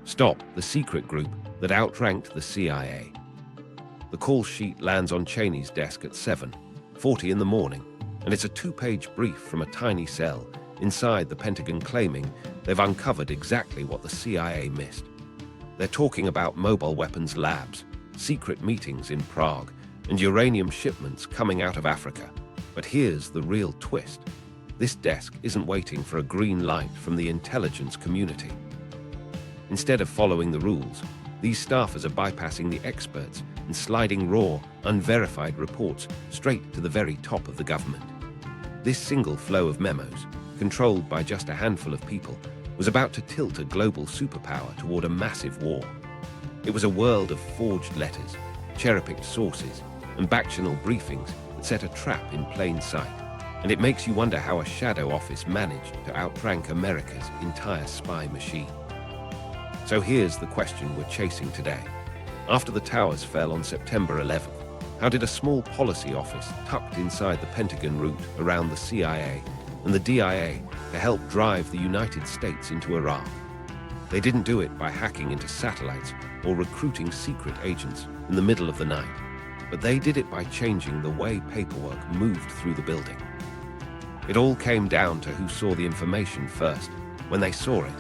Stop the secret group that outranked the CIA. The call sheet lands on Cheney's desk at 7:40 in the morning, and it's a two-page brief from a tiny cell inside the Pentagon claiming they've uncovered exactly what the CIA missed. They're talking about mobile weapons labs, secret meetings in Prague, and uranium shipments coming out of Africa. But here's the real twist. This desk isn't waiting for a green light from the intelligence community. Instead of following the rules, these staffers are bypassing the experts and sliding raw, unverified reports straight to the very top of the government. This single flow of memos, controlled by just a handful of people, was about to tilt a global superpower toward a massive war. It was a world of forged letters, cherry-picked sources, and back-channel briefings that set a trap in plain sight. And it makes you wonder how a shadow office managed to outrank America's entire spy machine. So here's the question we're chasing today. After the towers fell on September 11th, how did a small policy office tucked inside the Pentagon route around the CIA and the DIA to help drive the United States into Iraq? They didn't do it by hacking into satellites or recruiting secret agents in the middle of the night, but they did it by changing the way paperwork moved through the building. It all came down to who saw the information first, when they saw it,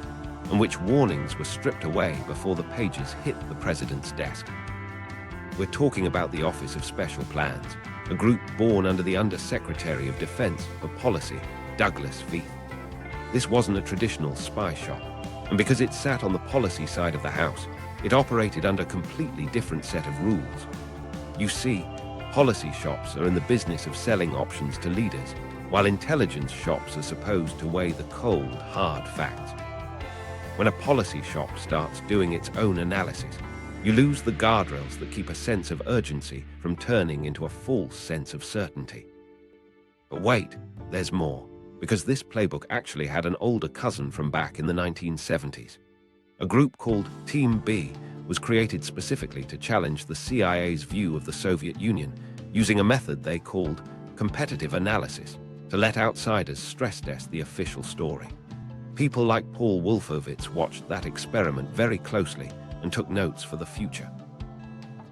and which warnings were stripped away before the pages hit the president's desk. We're talking about the Office of Special Plans, a group born under the Undersecretary of Defense for Policy, Douglas Feith. This wasn't a traditional spy shop, and because it sat on the policy side of the house, it operated under a completely different set of rules. You see, policy shops are in the business of selling options to leaders, while intelligence shops are supposed to weigh the cold, hard facts. When a policy shop starts doing its own analysis, you lose the guardrails that keep a sense of urgency from turning into a false sense of certainty. But wait, there's more, because this playbook actually had an older cousin from back in the 1970s. A group called Team B was created specifically to challenge the CIA's view of the Soviet Union, using a method they called competitive analysis to let outsiders stress test the official story. People like Paul Wolfowitz watched that experiment very closely and took notes for the future.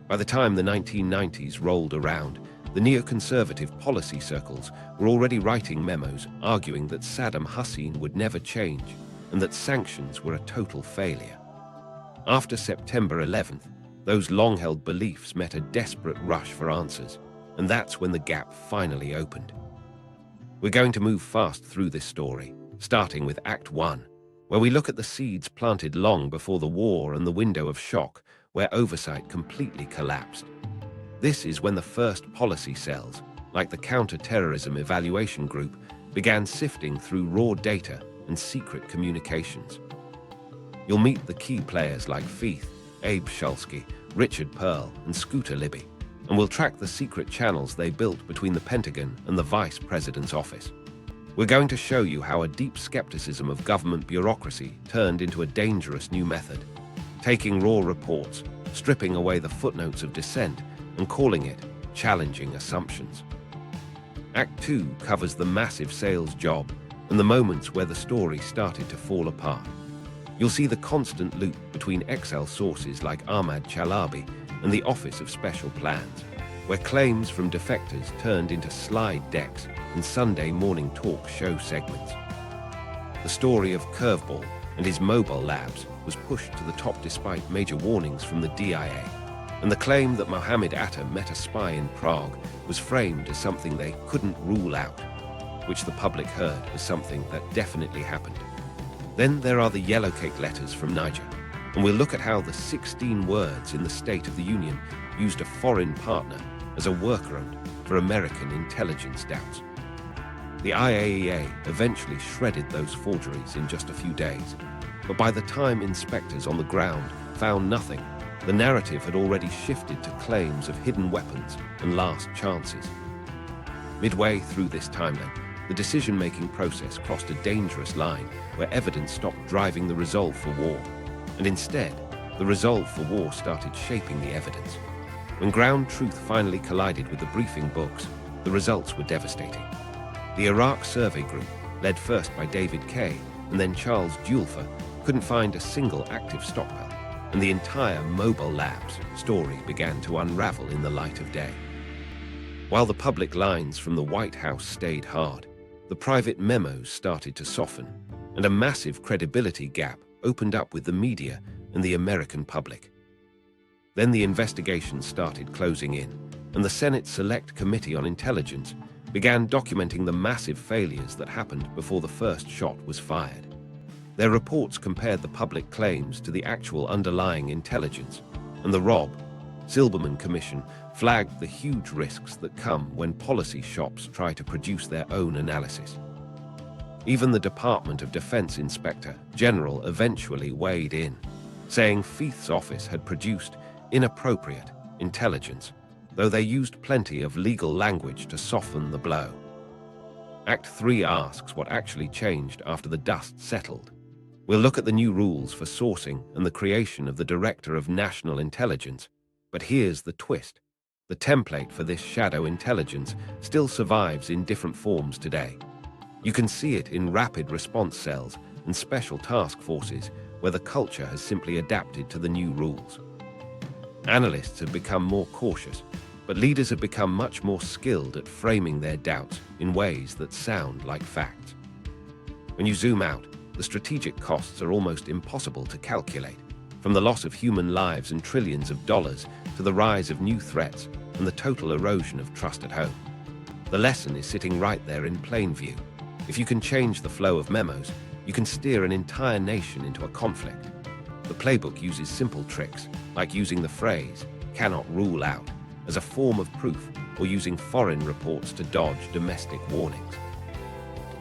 By the time the 1990s rolled around, the neoconservative policy circles were already writing memos arguing that Saddam Hussein would never change and that sanctions were a total failure. After September 11th, those long-held beliefs met a desperate rush for answers, and that's when the gap finally opened. We're going to move fast through this story, starting with Act 1, where we look at the seeds planted long before the war and the window of shock where oversight completely collapsed. This is when the first policy cells, like the Counter-Terrorism Evaluation Group, began sifting through raw data and secret communications. You'll meet the key players like Feith, Abe Shulsky, Richard Pearl, and Scooter Libby, and we'll track the secret channels they built between the Pentagon and the Vice President's office. We're going to show you how a deep skepticism of government bureaucracy turned into a dangerous new method, taking raw reports, stripping away the footnotes of dissent, and calling it challenging assumptions. Act 2 covers the massive sales job and the moments where the story started to fall apart. You'll see the constant loop between exile sources like Ahmad Chalabi and the Office of Special Plans, where claims from defectors turned into slide decks and Sunday morning talk show segments. The story of Curveball and his mobile labs was pushed to the top despite major warnings from the DIA, and the claim that Mohammed Atta met a spy in Prague was framed as something they couldn't rule out, which the public heard as something that definitely happened. Then there are the Yellowcake letters from Niger, and we'll look at how the 16 words in the State of the Union used a foreign partner as a workaround for American intelligence doubts. The IAEA eventually shredded those forgeries in just a few days, but by the time inspectors on the ground found nothing, the narrative had already shifted to claims of hidden weapons and last chances. Midway through this timeline, the decision-making process crossed a dangerous line where evidence stopped driving the resolve for war, and instead, the resolve for war started shaping the evidence. When ground truth finally collided with the briefing books, the results were devastating. The Iraq Survey Group, led first by David Kay and then Charles Dulfer, couldn't find a single active stockpile, and the entire mobile labs story began to unravel in the light of day. While the public lines from the White House stayed hard, the private memos started to soften, and a massive credibility gap opened up with the media and the American public. Then the investigation started closing in, and the Senate Select Committee on Intelligence began documenting the massive failures that happened before the first shot was fired. Their reports compared the public claims to the actual underlying intelligence, and the Rob Silberman Commission flagged the huge risks that come when policy shops try to produce their own analysis. Even the Department of Defense Inspector General eventually weighed in, saying Feith's office had produced inappropriate intelligence, though they used plenty of legal language to soften the blow. Act 3 asks what actually changed after the dust settled. We'll look at the new rules for sourcing and the creation of the Director of National Intelligence, but here's the twist. The template for this shadow intelligence still survives in different forms today. You can see it in rapid response cells and special task forces where the culture has simply adapted to the new rules. Analysts have become more cautious, but leaders have become much more skilled at framing their doubts in ways that sound like facts. When you zoom out, the strategic costs are almost impossible to calculate, from the loss of human lives and trillions of dollars to the rise of new threats and the total erosion of trust at home. The lesson is sitting right there in plain view. If you can change the flow of memos, you can steer an entire nation into a conflict. The playbook uses simple tricks, like using the phrase, "cannot rule out," as a form of proof, or using foreign reports to dodge domestic warnings.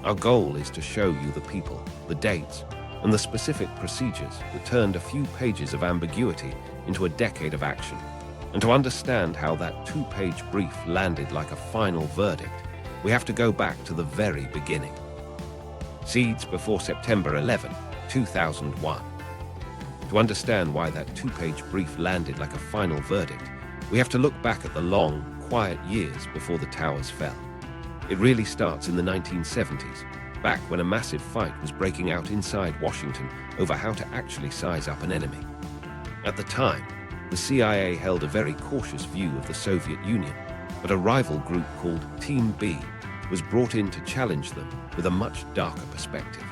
Our goal is to show you the people, the dates, and the specific procedures that turned a few pages of ambiguity into a decade of action. And to understand how that 2-page brief landed like a final verdict, we have to go back to the very beginning. Seeds before September 11, 2001. To understand why that 2-page brief landed like a final verdict, we have to look back at the long, quiet years before the towers fell. It really starts in the 1970s, back when a massive fight was breaking out inside Washington over how to actually size up an enemy. At the time, the CIA held a very cautious view of the Soviet Union, but a rival group called Team B was brought in to challenge them with a much darker perspective.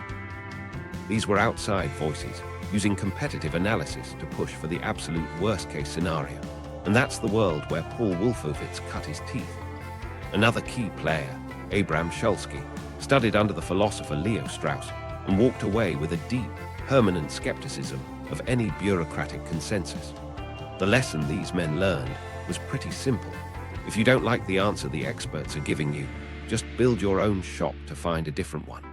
These were outside voices, using competitive analysis to push for the absolute worst-case scenario, and that's the world where Paul Wolfowitz cut his teeth. Another key player, Abram Shulsky, studied under the philosopher Leo Strauss and walked away with a deep, permanent skepticism of any bureaucratic consensus. The lesson these men learned was pretty simple. If you don't like the answer the experts are giving you, just build your own shop to find a different one.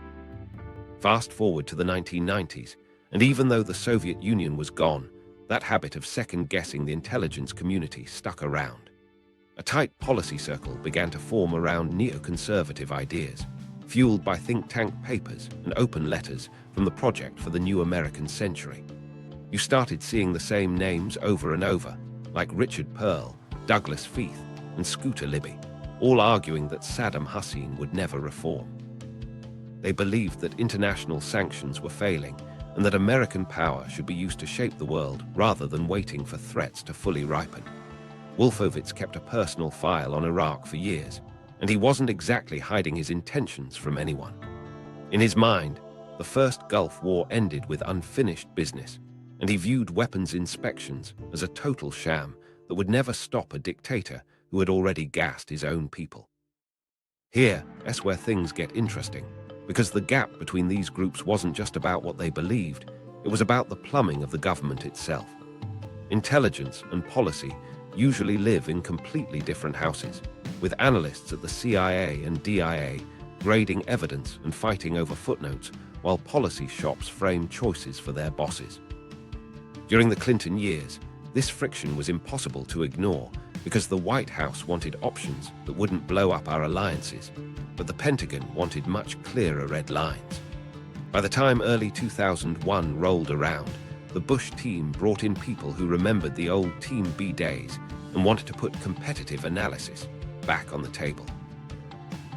Fast forward to the 1990s, and even though the Soviet Union was gone, that habit of second-guessing the intelligence community stuck around. A tight policy circle began to form around neoconservative ideas, fueled by think tank papers and open letters from the Project for the New American Century. You started seeing the same names over and over, like Richard Pearl, Douglas Feith, and Scooter Libby, all arguing that Saddam Hussein would never reform. They believed that international sanctions were failing and that American power should be used to shape the world rather than waiting for threats to fully ripen. Wolfowitz kept a personal file on Iraq for years, and he wasn't exactly hiding his intentions from anyone. In his mind, the first Gulf War ended with unfinished business, and he viewed weapons inspections as a total sham that would never stop a dictator who had already gassed his own people. Here's where things get interesting, because the gap between these groups wasn't just about what they believed, it was about the plumbing of the government itself. Intelligence and policy usually live in completely different houses, with analysts at the CIA and DIA grading evidence and fighting over footnotes, while policy shops frame choices for their bosses. During the Clinton years, this friction was impossible to ignore because the White House wanted options that wouldn't blow up our alliances, but the Pentagon wanted much clearer red lines. By the time early 2001 rolled around, the Bush team brought in people who remembered the old Team B days and wanted to put competitive analysis back on the table.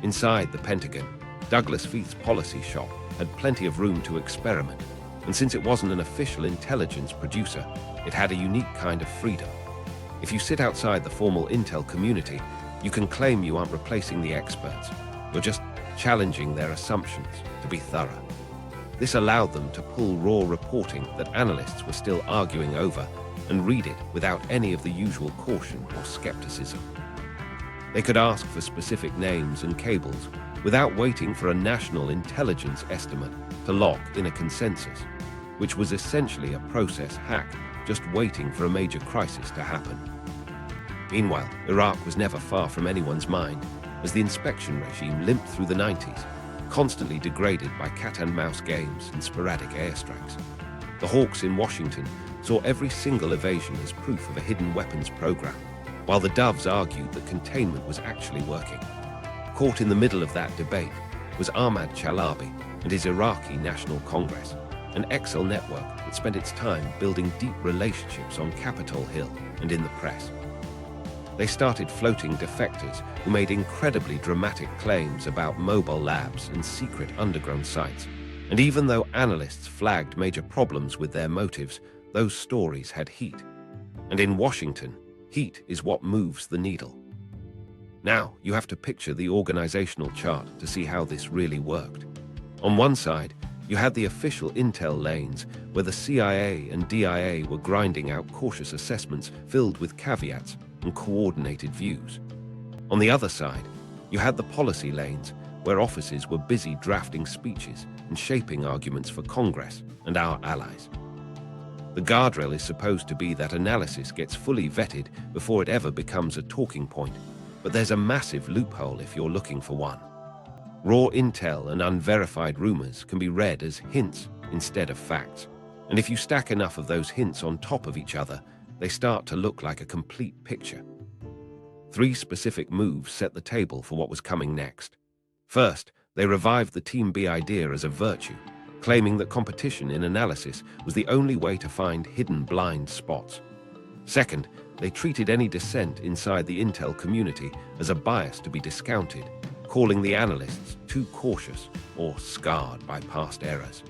Inside the Pentagon, Douglas Feith's policy shop had plenty of room to experiment, And since it wasn't an official intelligence producer, it had a unique kind of freedom. If you sit outside the formal intel community, you can claim you aren't replacing the experts. You're just challenging their assumptions to be thorough. This allowed them to pull raw reporting that analysts were still arguing over and read it without any of the usual caution or skepticism. They could ask for specific names and cables without waiting for a national intelligence estimate to lock in a consensus, which was essentially a process hack just waiting for a major crisis to happen. Meanwhile, Iraq was never far from anyone's mind as the inspection regime limped through the 90s, constantly degraded by cat-and-mouse games and sporadic airstrikes. The hawks in Washington saw every single evasion as proof of a hidden weapons program, while the doves argued that containment was actually working. Caught in the middle of that debate was Ahmad Chalabi and his Iraqi National Congress, an exile network that spent its time building deep relationships on Capitol Hill and in the press. They started floating defectors who made incredibly dramatic claims about mobile labs and secret underground sites. And even though analysts flagged major problems with their motives, those stories had heat. And in Washington, heat is what moves the needle. Now, you have to picture the organizational chart to see how this really worked. On one side, you had the official intel lanes where the CIA and DIA were grinding out cautious assessments filled with caveats and coordinated views. On the other side, you had the policy lanes where offices were busy drafting speeches and shaping arguments for Congress and our allies. The guardrail is supposed to be that analysis gets fully vetted before it ever becomes a talking point, but there's a massive loophole if you're looking for one. Raw intel and unverified rumors can be read as hints instead of facts, and if you stack enough of those hints on top of each other, they start to look like a complete picture. 3 specific moves set the table for what was coming next. First, they revived the Team B idea as a virtue, claiming that competition in analysis was the only way to find hidden blind spots. Second, they treated any dissent inside the intel community as a bias to be discounted, calling the analysts too cautious or scarred by past errors.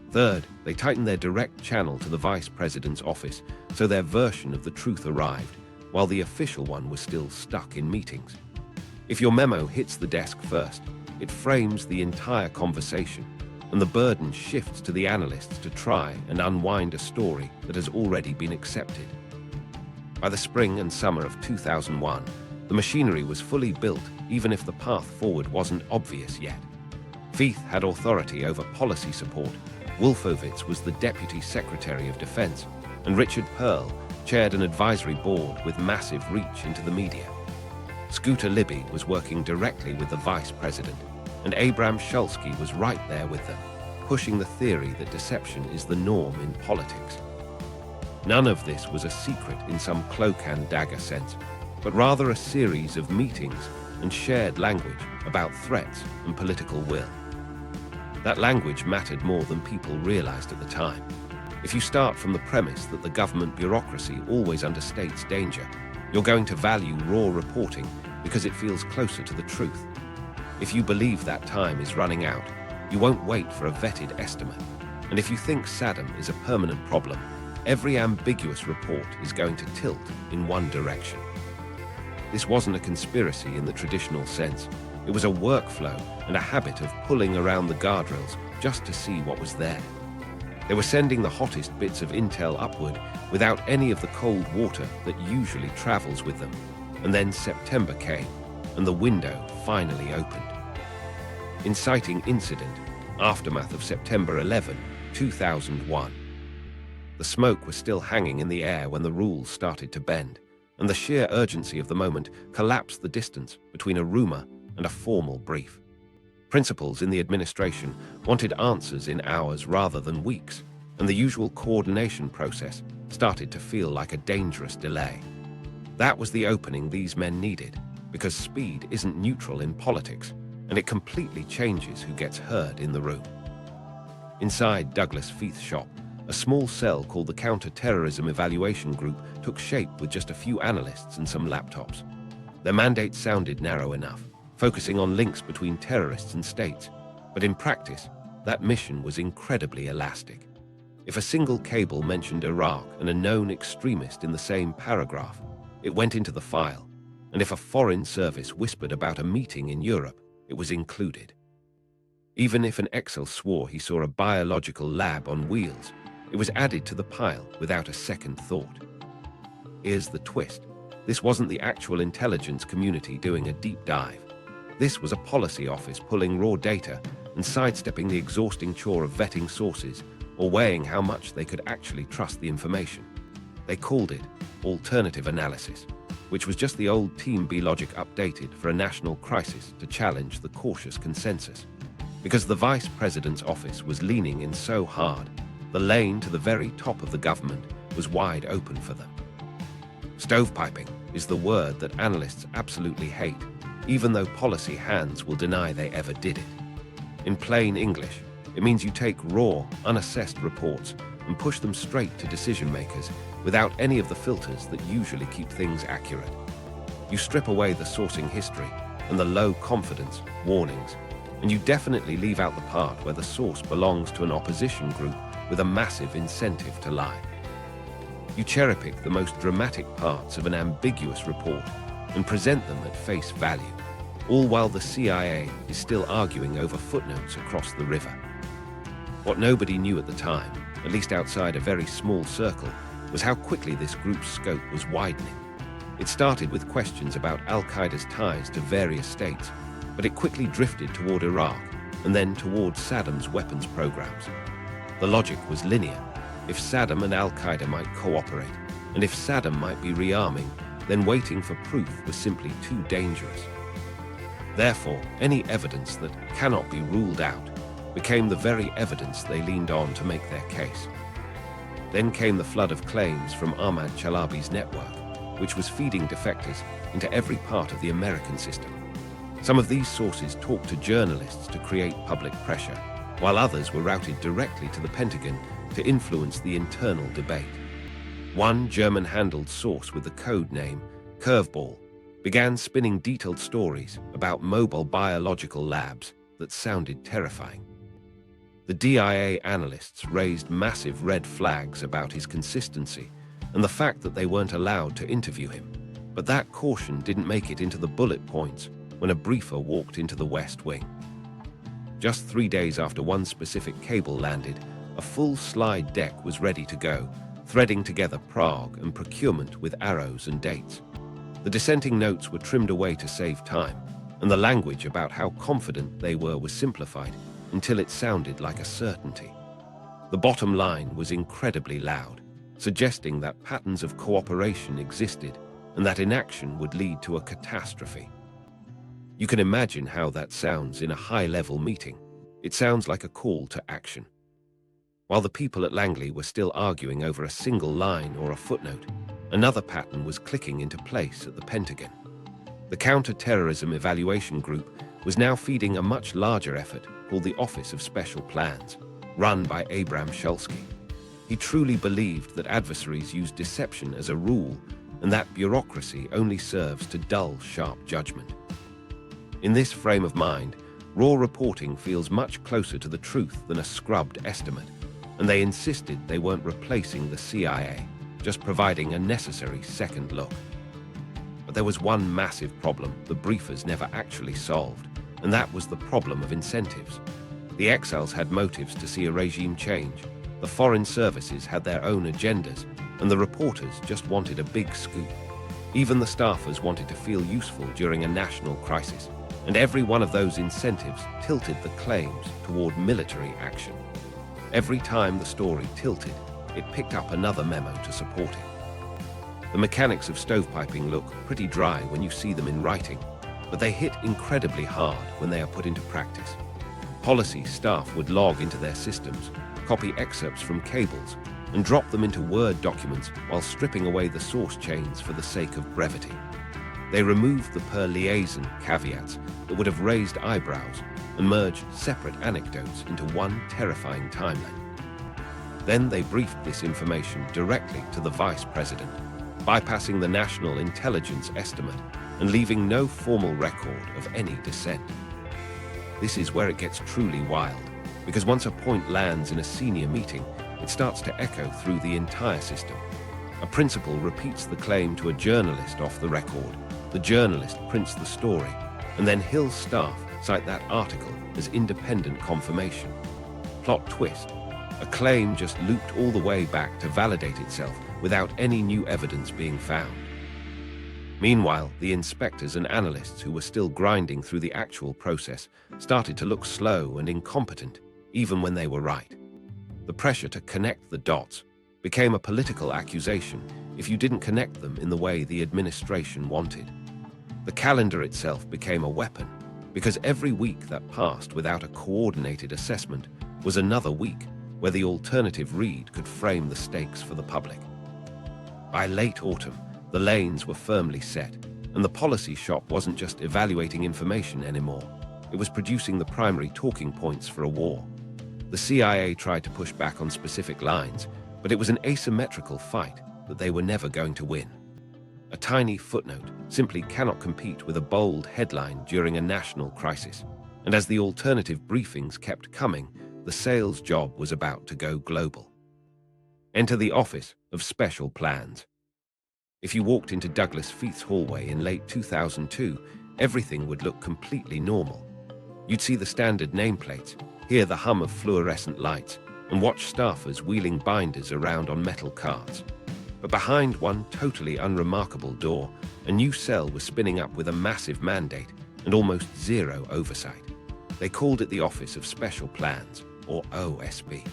Third, they tightened their direct channel to the vice president's office so their version of the truth arrived, while the official one was still stuck in meetings. If your memo hits the desk first, it frames the entire conversation, and the burden shifts to the analysts to try and unwind a story that has already been accepted. By the spring and summer of 2001, the machinery was fully built, even if the path forward wasn't obvious yet. Feith had authority over policy support, Wolfowitz was the Deputy Secretary of Defense, and Richard Pearl chaired an advisory board with massive reach into the media. Scooter Libby was working directly with the Vice President, and Abram Shulsky was right there with them, pushing the theory that deception is the norm in politics. None of this was a secret in some cloak and dagger sense, but rather a series of meetings and shared language about threats and political will. That language mattered more than people realized at the time. If you start from the premise that the government bureaucracy always understates danger, you're going to value raw reporting because it feels closer to the truth. If you believe that time is running out, you won't wait for a vetted estimate. And if you think Saddam is a permanent problem, every ambiguous report is going to tilt in one direction. This wasn't a conspiracy in the traditional sense. It was a workflow and a habit of pulling around the guardrails just to see what was there. They were sending the hottest bits of intel upward without any of the cold water that usually travels with them. And then September came, and the window finally opened. Inciting incident, aftermath of September 11, 2001. The smoke was still hanging in the air when the rules started to bend, and the sheer urgency of the moment collapsed the distance between a rumor and a formal brief. Principals in the administration wanted answers in hours rather than weeks, and the usual coordination process started to feel like a dangerous delay. That was the opening these men needed, because speed isn't neutral in politics, and it completely changes who gets heard in the room. Inside Douglas Feith's shop, a small cell called the Counter-Terrorism Evaluation Group took shape with just a few analysts and some laptops. Their mandate sounded narrow enough, focusing on links between terrorists and states, but in practice, that mission was incredibly elastic. If a single cable mentioned Iraq and a known extremist in the same paragraph, it went into the file, and if a foreign service whispered about a meeting in Europe, it was included. Even if an exile swore he saw a biological lab on wheels, it was added to the pile without a second thought. Here's the twist. This wasn't the actual intelligence community doing a deep dive. This was a policy office pulling raw data and sidestepping the exhausting chore of vetting sources or weighing how much they could actually trust the information. They called it alternative analysis, which was just the old Team B logic updated for a national crisis to challenge the cautious consensus. Because the vice president's office was leaning in so hard, the lane to the very top of the government was wide open for them. Stovepiping is the word that analysts absolutely hate, even though policy hands will deny they ever did it. In plain English, it means you take raw, unassessed reports and push them straight to decision makers without any of the filters that usually keep things accurate. You strip away the sourcing history and the low confidence warnings, and you definitely leave out the part where the source belongs to an opposition group with a massive incentive to lie. You cherry-pick the most dramatic parts of an ambiguous report and present them at face value, all while the CIA is still arguing over footnotes across the river. What nobody knew at the time, at least outside a very small circle, was how quickly this group's scope was widening. It started with questions about Al-Qaeda's ties to various states, but it quickly drifted toward Iraq and then toward Saddam's weapons programs. The logic was linear. If Saddam and Al-Qaeda might cooperate, and if Saddam might be rearming, then waiting for proof was simply too dangerous. Therefore, any evidence that cannot be ruled out became the very evidence they leaned on to make their case. Then came the flood of claims from Ahmad Chalabi's network, which was feeding defectors into every part of the American system. Some of these sources talked to journalists to create public pressure, while others were routed directly to the Pentagon to influence the internal debate. One German-handled source with the code name Curveball began spinning detailed stories about mobile biological labs that sounded terrifying. The DIA analysts raised massive red flags about his consistency and the fact that they weren't allowed to interview him, but that caution didn't make it into the bullet points when a briefer walked into the West Wing. Just 3 days after one specific cable landed, a full slide deck was ready to go, threading together Prague and procurement with arrows and dates. The dissenting notes were trimmed away to save time, and the language about how confident they were was simplified until it sounded like a certainty. The bottom line was incredibly loud, suggesting that patterns of cooperation existed and that inaction would lead to a catastrophe. You can imagine how that sounds in a high-level meeting. It sounds like a call to action. While the people at Langley were still arguing over a single line or a footnote, another pattern was clicking into place at the Pentagon. The Counter-Terrorism Evaluation Group was now feeding a much larger effort called the Office of Special Plans, run by Abram Shulsky. He truly believed that adversaries use deception as a rule and that bureaucracy only serves to dull sharp judgment. In this frame of mind, raw reporting feels much closer to the truth than a scrubbed estimate, and they insisted they weren't replacing the CIA, just providing a necessary second look. But there was one massive problem the briefers never actually solved, and that was the problem of incentives. The exiles had motives to see a regime change, the foreign services had their own agendas, and the reporters just wanted a big scoop. Even the staffers wanted to feel useful during a national crisis, and every one of those incentives tilted the claims toward military action. Every time the story tilted, it picked up another memo to support it. The mechanics of stovepiping look pretty dry when you see them in writing, but they hit incredibly hard when they are put into practice. Policy staff would log into their systems, copy excerpts from cables, and drop them into Word documents while stripping away the source chains for the sake of brevity. They removed the per liaison caveats that would have raised eyebrows and merged separate anecdotes into one terrifying timeline. Then they briefed this information directly to the vice president, bypassing the national intelligence estimate and leaving no formal record of any dissent. This is where it gets truly wild. because once a point lands in a senior meeting, it starts to echo through the entire system. A principal repeats the claim to a journalist off the record. The journalist prints the story, and then Hill's staff cite that article as independent confirmation. Plot twist. A claim just looped all the way back to validate itself without any new evidence being found. Meanwhile, the inspectors and analysts who were still grinding through the actual process started to look slow and incompetent, even when they were right. The pressure to connect the dots became a political accusation if you didn't connect them in the way the administration wanted. The calendar itself became a weapon, because every week that passed without a coordinated assessment was another week where the alternative read could frame the stakes for the public. By late autumn, the lanes were firmly set, and the policy shop wasn't just evaluating information anymore. It was producing the primary talking points for a war. The CIA tried to push back on specific lines, but it was an asymmetrical fight that they were never going to win. A tiny footnote simply cannot compete with a bold headline during a national crisis, and as the alternative briefings kept coming, the sales job was about to go global. Enter the Office of Special Plans. If you walked into Douglas Feith's hallway in late 2002, everything would look completely normal. You'd see the standard nameplates, hear the hum of fluorescent lights, and watch staffers wheeling binders around on metal carts. But behind one totally unremarkable door, a new cell was spinning up with a massive mandate and almost zero oversight. They called it the Office of Special Plans, or OSP.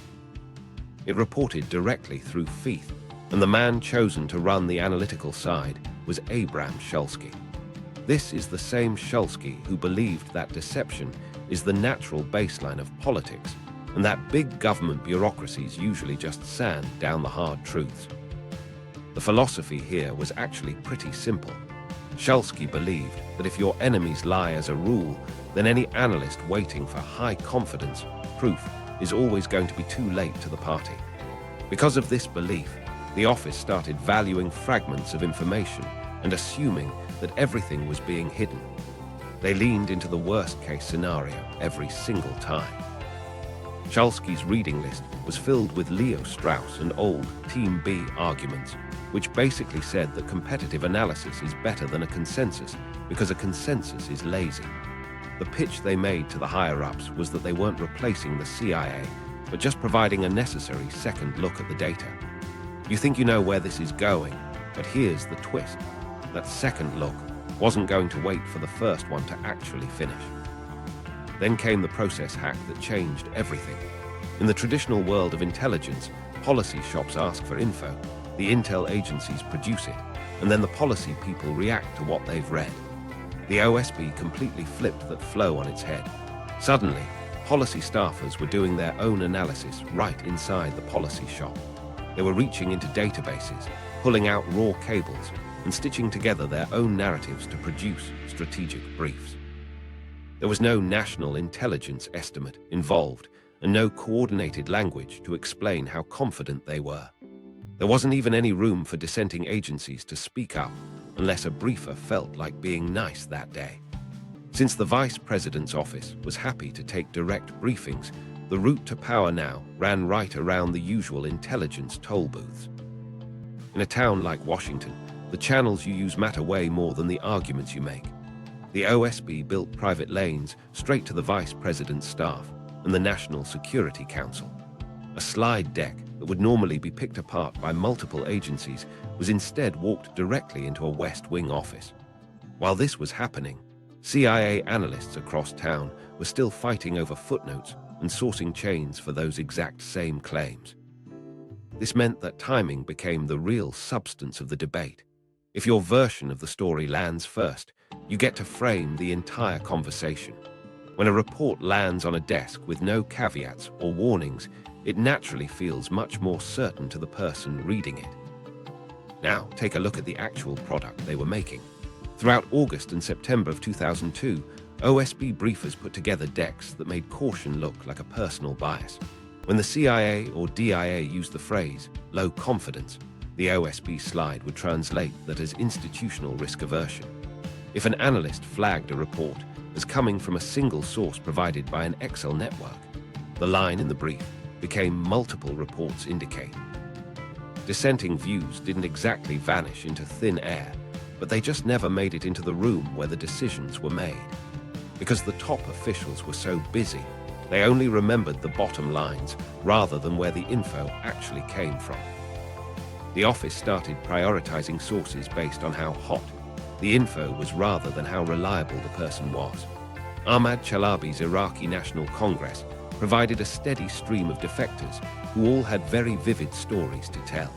It reported directly through Feith, and the man chosen to run the analytical side was Abram Shulsky. This is the same Shulsky who believed that deception is the natural baseline of politics, and that big government bureaucracies usually just sand down the hard truths. The philosophy here was actually pretty simple. Shulsky believed that if your enemies lie as a rule, then any analyst waiting for high confidence proof is always going to be too late to the party. Because of this belief, the office started valuing fragments of information and assuming that everything was being hidden. They leaned into the worst-case scenario every single time. Shulsky's reading list was filled with Leo Strauss and old Team B arguments, which basically said that competitive analysis is better than a consensus because a consensus is lazy. The pitch they made to the higher-ups was that they weren't replacing the CIA, but just providing a necessary second look at the data. You think you know where this is going, but here's the twist. That second look wasn't going to wait for the first one to actually finish. Then came the process hack that changed everything. In the traditional world of intelligence, policy shops ask for info, the intel agencies produce it, and then the policy people react to what they've read. The OSP completely flipped that flow on its head. Suddenly, policy staffers were doing their own analysis right inside the policy shop. They were reaching into databases, pulling out raw cables, and stitching together their own narratives to produce strategic briefs. There was no national intelligence estimate involved, and no coordinated language to explain how confident they were. There wasn't even any room for dissenting agencies to speak up unless a briefer felt like being nice that day. Since the Vice President's office was happy to take direct briefings, the route to power now ran right around the usual intelligence toll booths. In a town like Washington, the channels you use matter way more than the arguments you make. The OSB built private lanes straight to the Vice President's staff and the National Security Council. A slide deck that would normally be picked apart by multiple agencies was instead walked directly into a West Wing office. While this was happening, CIA analysts across town were still fighting over footnotes and sourcing chains for those exact same claims. This meant that timing became the real substance of the debate. If your version of the story lands first, you get to frame the entire conversation. When a report lands on a desk with no caveats or warnings, it naturally feels much more certain to the person reading it. Now, take a look at the actual product they were making. Throughout August and September of 2002, OSB briefers put together decks that made caution look like a personal bias. When the CIA or DIA used the phrase low confidence, the OSB slide would translate that as institutional risk aversion. If an analyst flagged a report as coming from a single source provided by an exile network, The line in the brief became multiple reports indicate. Dissenting views didn't exactly vanish into thin air, but they just never made it into the room where the decisions were made. Because the top officials were so busy, they only remembered the bottom lines rather than where the info actually came from. The office started prioritizing sources based on how hot the info was rather than how reliable the person was. Ahmad Chalabi's Iraqi National Congress provided a steady stream of defectors who all had very vivid stories to tell.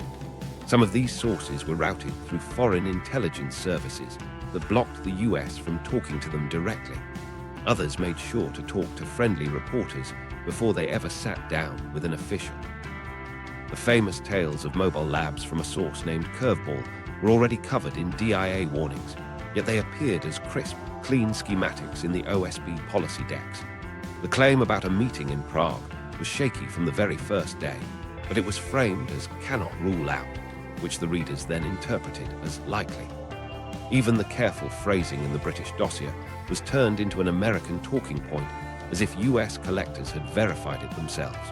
Some of these sources were routed through foreign intelligence services that blocked the US from talking to them directly. Others made sure to talk to friendly reporters before they ever sat down with an official. The famous tales of mobile labs from a source named Curveball were already covered in DIA warnings, yet they appeared as crisp, clean schematics in the OSB policy decks. The claim about a meeting in Prague was shaky from the very first day, but it was framed as cannot rule out, which the readers then interpreted as likely. Even the careful phrasing in the British dossier was turned into an American talking point, as if US collectors had verified it themselves.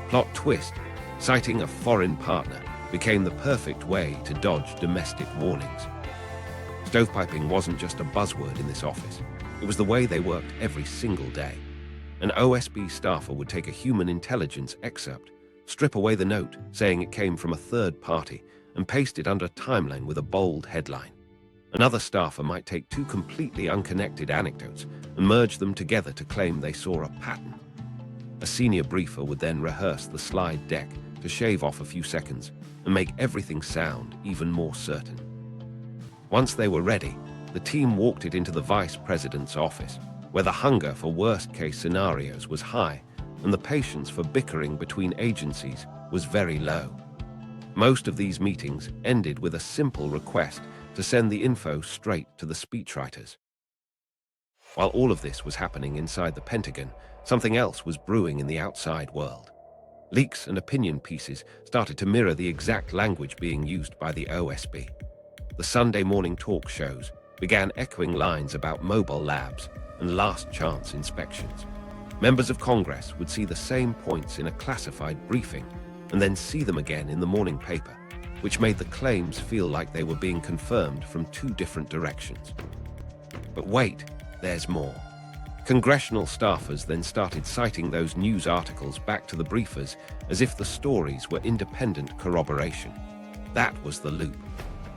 Plot twist, citing a foreign partner became the perfect way to dodge domestic warnings. Stovepiping wasn't just a buzzword in this office. It was the way they worked every single day. An OSB staffer would take a human intelligence excerpt, strip away the note saying it came from a third party, and paste it under a timeline with a bold headline. Another staffer might take two completely unconnected anecdotes and merge them together to claim they saw a pattern. A senior briefer would then rehearse the slide deck to shave off a few seconds and make everything sound even more certain. Once they were ready, the team walked it into the vice president's office, where the hunger for worst-case scenarios was high and the patience for bickering between agencies was very low. Most of these meetings ended with a simple request to send the info straight to the speechwriters. While all of this was happening inside the Pentagon, something else was brewing in the outside world. Leaks and opinion pieces started to mirror the exact language being used by the OSB. The Sunday morning talk shows began echoing lines about mobile labs and last-chance inspections. Members of Congress would see the same points in a classified briefing and then see them again in the morning paper, which made the claims feel like they were being confirmed from two different directions. But wait, there's more. Congressional staffers then started citing those news articles back to the briefers as if the stories were independent corroboration. That was the loop.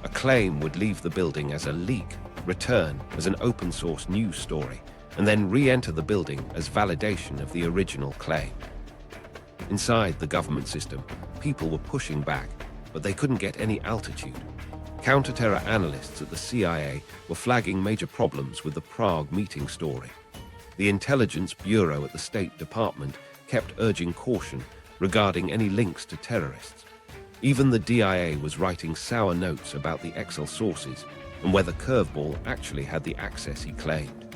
A claim would leave the building as a leak, return as an open-source news story, and then re-enter the building as validation of the original claim. Inside the government system, people were pushing back, but they couldn't get any altitude. Counter-terror analysts at the CIA were flagging major problems with the Prague meeting story. The Intelligence Bureau at the State Department kept urging caution regarding any links to terrorists. Even the DIA was writing sour notes about the exile sources and whether Curveball actually had the access he claimed.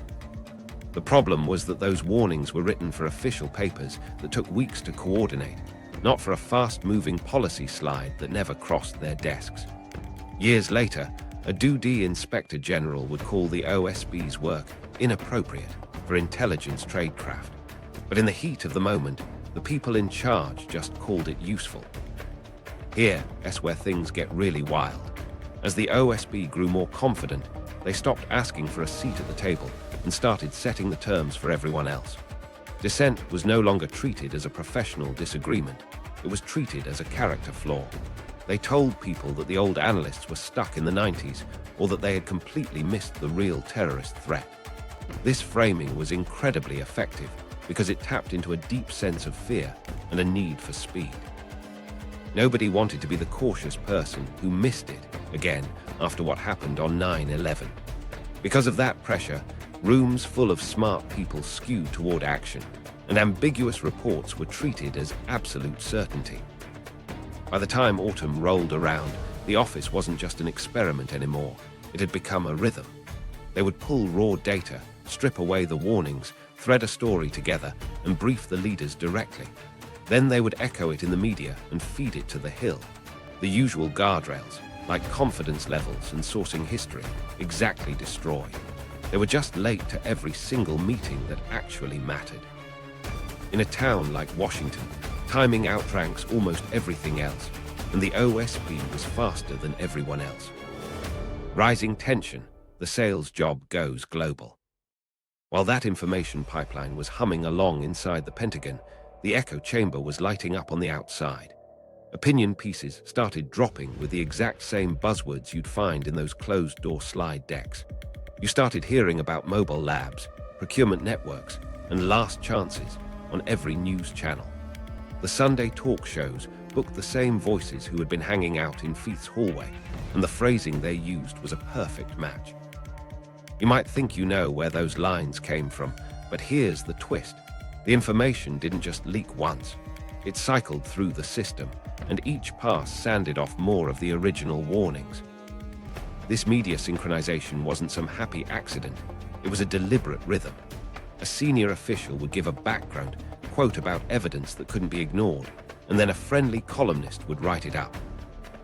The problem was that those warnings were written for official papers that took weeks to coordinate, not for a fast-moving policy slide that never crossed their desks. Years later, a do-de inspector general would call the OSB's work inappropriate for intelligence tradecraft. But in the heat of the moment, the people in charge just called it useful. Here is where things get really wild. As the OSB grew more confident, they stopped asking for a seat at the table and started setting the terms for everyone else. Dissent was no longer treated as a professional disagreement. It was treated as a character flaw. They told people that the old analysts were stuck in the 90s or that they had completely missed the real terrorist threat. This framing was incredibly effective because it tapped into a deep sense of fear and a need for speed. Nobody wanted to be the cautious person who missed it again after what happened on 9/11. Because of that pressure, rooms full of smart people skewed toward action, and ambiguous reports were treated as absolute certainty. By the time autumn rolled around, the office wasn't just an experiment anymore. It had become a rhythm. They would pull raw data, strip away the warnings, thread a story together, and brief the leaders directly. Then they would echo it in the media and feed it to the Hill. The usual guardrails, like confidence levels and sourcing history, exactly destroyed. They were just late to every single meeting that actually mattered. In a town like Washington, timing outranks almost everything else, and the OSP was faster than everyone else. Rising tension, the sales job goes global. While that information pipeline was humming along inside the Pentagon, the echo chamber was lighting up on the outside. Opinion pieces started dropping with the exact same buzzwords you'd find in those closed-door slide decks. You started hearing about mobile labs, procurement networks, and last chances on every news channel. The Sunday talk shows booked the same voices who had been hanging out in Feith's hallway, and the phrasing they used was a perfect match. You might think you know where those lines came from, but here's the twist. The information didn't just leak once. It cycled through the system, and each pass sanded off more of the original warnings. This media synchronization wasn't some happy accident. It was a deliberate rhythm. A senior official would give a background, quote about evidence that couldn't be ignored, and then a friendly columnist would write it up.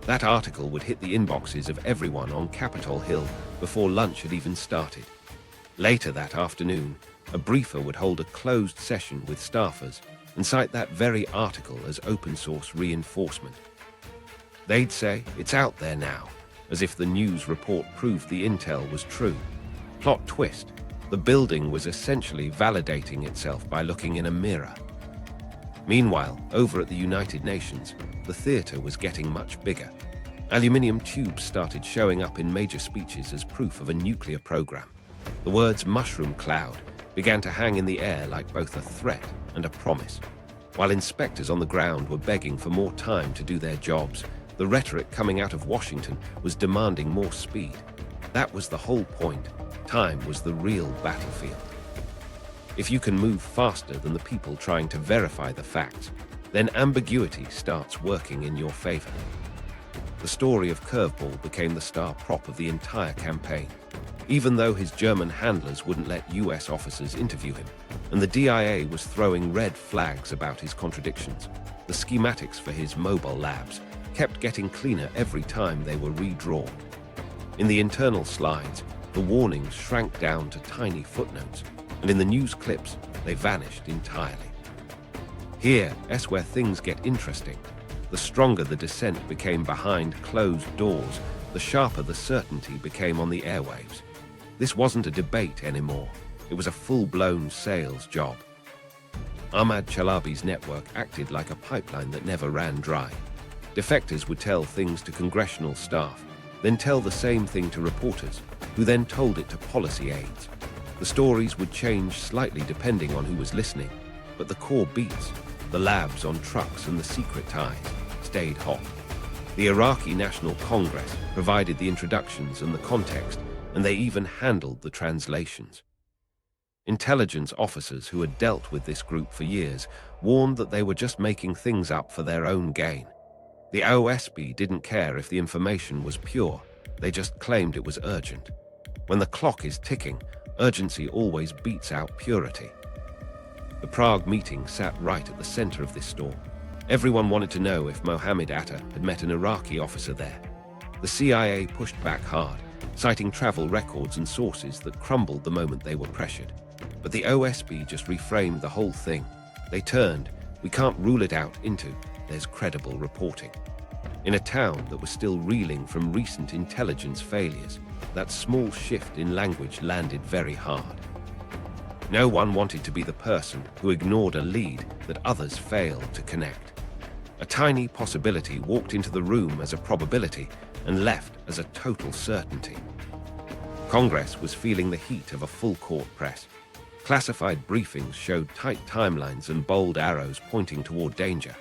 That article would hit the inboxes of everyone on Capitol Hill before lunch had even started. Later that afternoon, a briefer would hold a closed session with staffers and cite that very article as open-source reinforcement. They'd say, "It's out there now," as if the news report proved the intel was true. Plot twist, the building was essentially validating itself by looking in a mirror. Meanwhile, over at the United Nations, the theater was getting much bigger. Aluminium tubes started showing up in major speeches as proof of a nuclear program. The words mushroom cloud began to hang in the air like both a threat and a promise. While inspectors on the ground were begging for more time to do their jobs, the rhetoric coming out of Washington was demanding more speed. That was the whole point. Time was the real battlefield. If you can move faster than the people trying to verify the facts, then ambiguity starts working in your favor. The story of Curveball became the star prop of the entire campaign, even though his German handlers wouldn't let US officers interview him, and the DIA was throwing red flags about his contradictions. The schematics for his mobile labs kept getting cleaner every time they were redrawn. In the internal slides, the warnings shrank down to tiny footnotes, and in the news clips, they vanished entirely. Here's where things get interesting. The stronger the dissent became behind closed doors, the sharper the certainty became on the airwaves. This wasn't a debate anymore. It was a full-blown sales job. Ahmad Chalabi's network acted like a pipeline that never ran dry. Defectors would tell things to congressional staff, then tell the same thing to reporters, who then told it to policy aides. The stories would change slightly depending on who was listening, but the core beats, the labs on trucks and the secret ties, stayed hot. The Iraqi National Congress provided the introductions and the context, and they even handled the translations. Intelligence officers who had dealt with this group for years warned that they were just making things up for their own gain. The OSB didn't care if the information was pure, they just claimed it was urgent. When the clock is ticking, urgency always beats out purity. The Prague meeting sat right at the center of this storm. Everyone wanted to know if Mohammed Atta had met an Iraqi officer there. The CIA pushed back hard, citing travel records and sources that crumbled the moment they were pressured. But the OSB just reframed the whole thing. They turned, "We can't rule it out," into, "There's credible reporting." In a town that was still reeling from recent intelligence failures, that small shift in language landed very hard. No one wanted to be the person who ignored a lead that others failed to connect. A tiny possibility walked into the room as a probability and left as a total certainty. Congress was feeling the heat of a full-court press. Classified briefings showed tight timelines and bold arrows pointing toward danger.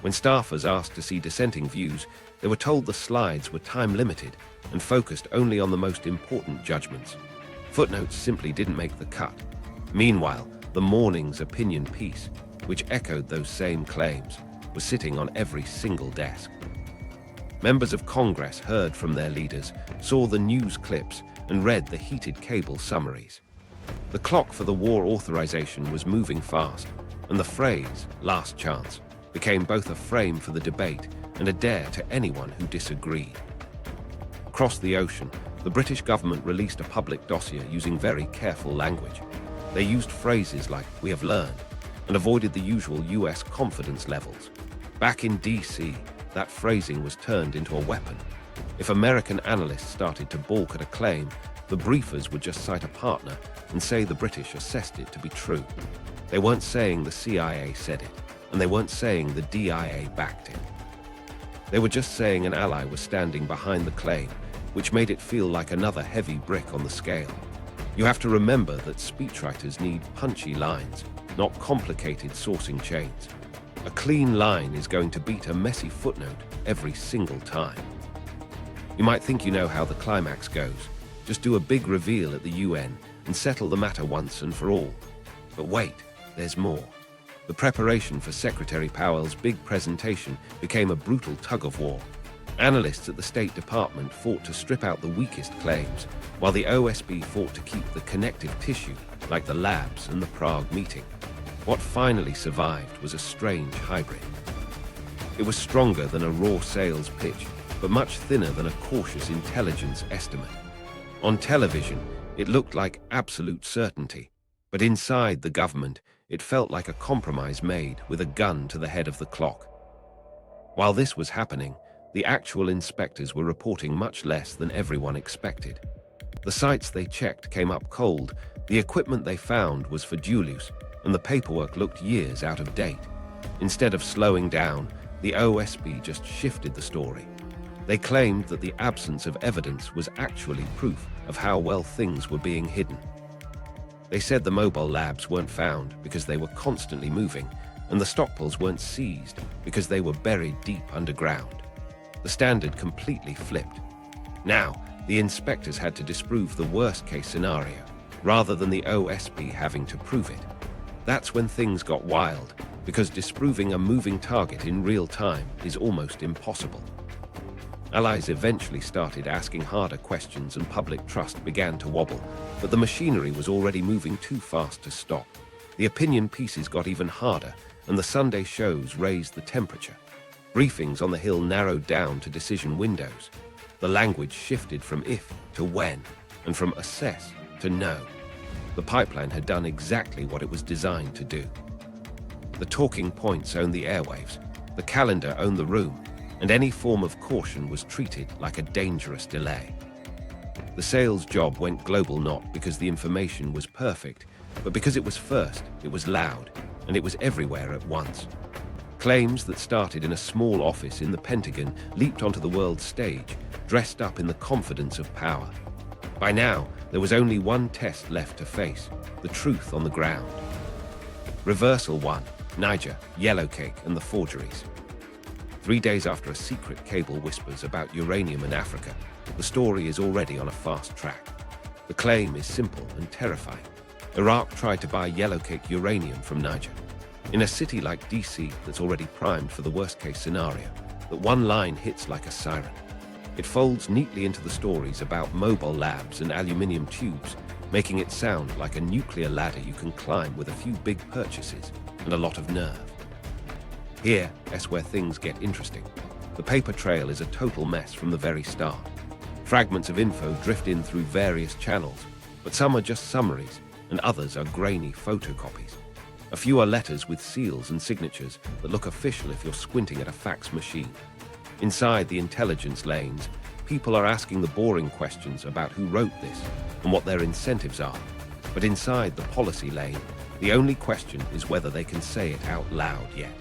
When staffers asked to see dissenting views, they were told the slides were time-limited and focused only on the most important judgments. Footnotes simply didn't make the cut. Meanwhile, the morning's opinion piece, which echoed those same claims, was sitting on every single desk. Members of Congress heard from their leaders, saw the news clips, and read the heated cable summaries. The clock for the war authorization was moving fast, and the phrase, "last chance," became both a frame for the debate and a dare to anyone who disagreed. Across the ocean, the British government released a public dossier using very careful language. They used phrases like, "we have learned," and avoided the usual US confidence levels. Back in DC, that phrasing was turned into a weapon. If American analysts started to balk at a claim, the briefers would just cite a partner and say the British assessed it to be true. They weren't saying the CIA said it, and they weren't saying the DIA backed it. They were just saying an ally was standing behind the claim, which made it feel like another heavy brick on the scale. You have to remember that speechwriters need punchy lines, not complicated sourcing chains. A clean line is going to beat a messy footnote every single time. You might think you know how the climax goes. Just do a big reveal at the UN and settle the matter once and for all. But wait, there's more. The preparation for Secretary Powell's big presentation became a brutal tug-of-war. Analysts at the State Department fought to strip out the weakest claims, while the OSB fought to keep the connective tissue, like the labs and the Prague meeting. What finally survived was a strange hybrid. It was stronger than a raw sales pitch, but much thinner than a cautious intelligence estimate. On television, it looked like absolute certainty, but inside the government, it felt like a compromise made with a gun to the head of the clock. While this was happening, the actual inspectors were reporting much less than everyone expected. The sites they checked came up cold, the equipment they found was for dual use, and the paperwork looked years out of date. Instead of slowing down, the OSB just shifted the story. They claimed that the absence of evidence was actually proof of how well things were being hidden. They said the mobile labs weren't found because they were constantly moving, and the stockpiles weren't seized because they were buried deep underground. The standard completely flipped. Now, the inspectors had to disprove the worst-case scenario, rather than the OSB having to prove it. That's when things got wild, because disproving a moving target in real time is almost impossible. Allies eventually started asking harder questions and public trust began to wobble, but the machinery was already moving too fast to stop. The opinion pieces got even harder, and the Sunday shows raised the temperature. Briefings on the Hill narrowed down to decision windows. The language shifted from if to when, and from assess to know. The pipeline had done exactly what it was designed to do. The talking points owned the airwaves, the calendar owned the room, and any form of caution was treated like a dangerous delay. The sales job went global not because the information was perfect, but because it was first, it was loud, and it was everywhere at once. Claims that started in a small office in the Pentagon leaped onto the world stage, dressed up in the confidence of power. By now, there was only one test left to face, the truth on the ground. Reversal 1, Niger, Yellowcake, and the Forgeries. 3 days after a secret cable whispers about uranium in Africa, the story is already on a fast track. The claim is simple and terrifying. Iraq tried to buy Yellowcake uranium from Niger. In a city like DC that's already primed for the worst-case scenario, that one line hits like a siren. It folds neatly into the stories about mobile labs and aluminium tubes, making it sound like a nuclear ladder you can climb with a few big purchases and a lot of nerve. Here is where things get interesting. The paper trail is a total mess from the very start. Fragments of info drift in through various channels, but some are just summaries and others are grainy photocopies. A few are letters with seals and signatures that look official if you're squinting at a fax machine. Inside the intelligence lanes, people are asking the boring questions about who wrote this and what their incentives are. But inside the policy lane, the only question is whether they can say it out loud yet.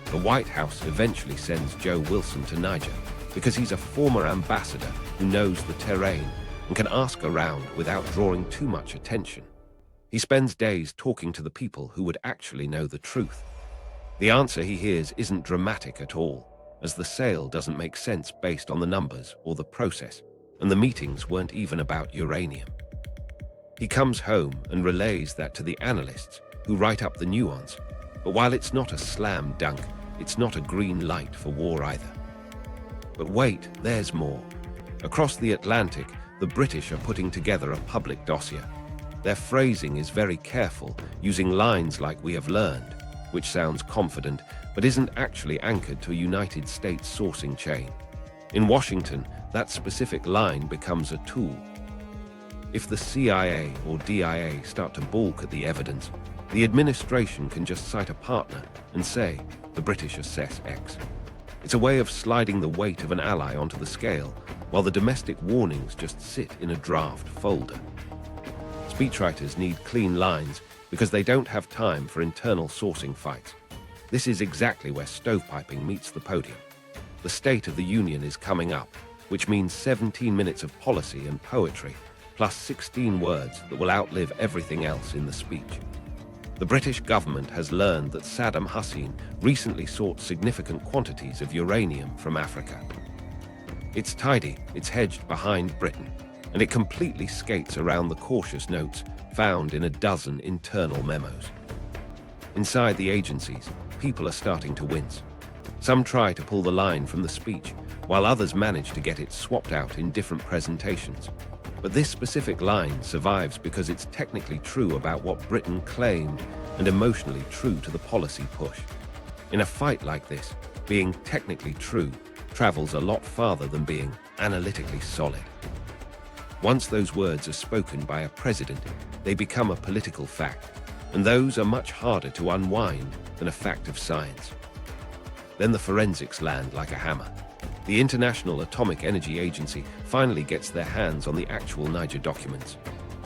The White House eventually sends Joe Wilson to Niger because he's a former ambassador who knows the terrain and can ask around without drawing too much attention. He spends days talking to the people who would actually know the truth. The answer he hears isn't dramatic at all, as the sale doesn't make sense based on the numbers or the process, and the meetings weren't even about uranium. He comes home and relays that to the analysts, who write up the nuance, but while it's not a slam dunk, it's not a green light for war either. But wait, there's more. Across the Atlantic, the British are putting together a public dossier. Their phrasing is very careful, using lines like "we have learned," which sounds confident, but isn't actually anchored to a United States sourcing chain. In Washington, that specific line becomes a tool. If the CIA or DIA start to balk at the evidence, The administration can just cite a partner and say, the British assess X. It's a way of sliding the weight of an ally onto the scale, while the domestic warnings just sit in a draft folder. Speechwriters need clean lines because they don't have time for internal sourcing fights. This is exactly where stovepiping meets the podium. The State of the Union is coming up, which means 17 minutes of policy and poetry, plus 16 words that will outlive everything else in the speech. The British government has learned that Saddam Hussein recently sought significant quantities of uranium from Africa. It's tidy, it's hedged behind Britain, and it completely skates around the cautious notes found in a dozen internal memos. Inside the agencies, people are starting to wince. Some try to pull the line from the speech, while others manage to get it swapped out in different presentations. But this specific line survives because it's technically true about what Britain claimed and emotionally true to the policy push. In a fight like this, being technically true travels a lot farther than being analytically solid. Once those words are spoken by a president, they become a political fact, and those are much harder to unwind than a fact of science. Then the forensics land like a hammer. The International Atomic Energy Agency finally gets their hands on the actual Niger documents.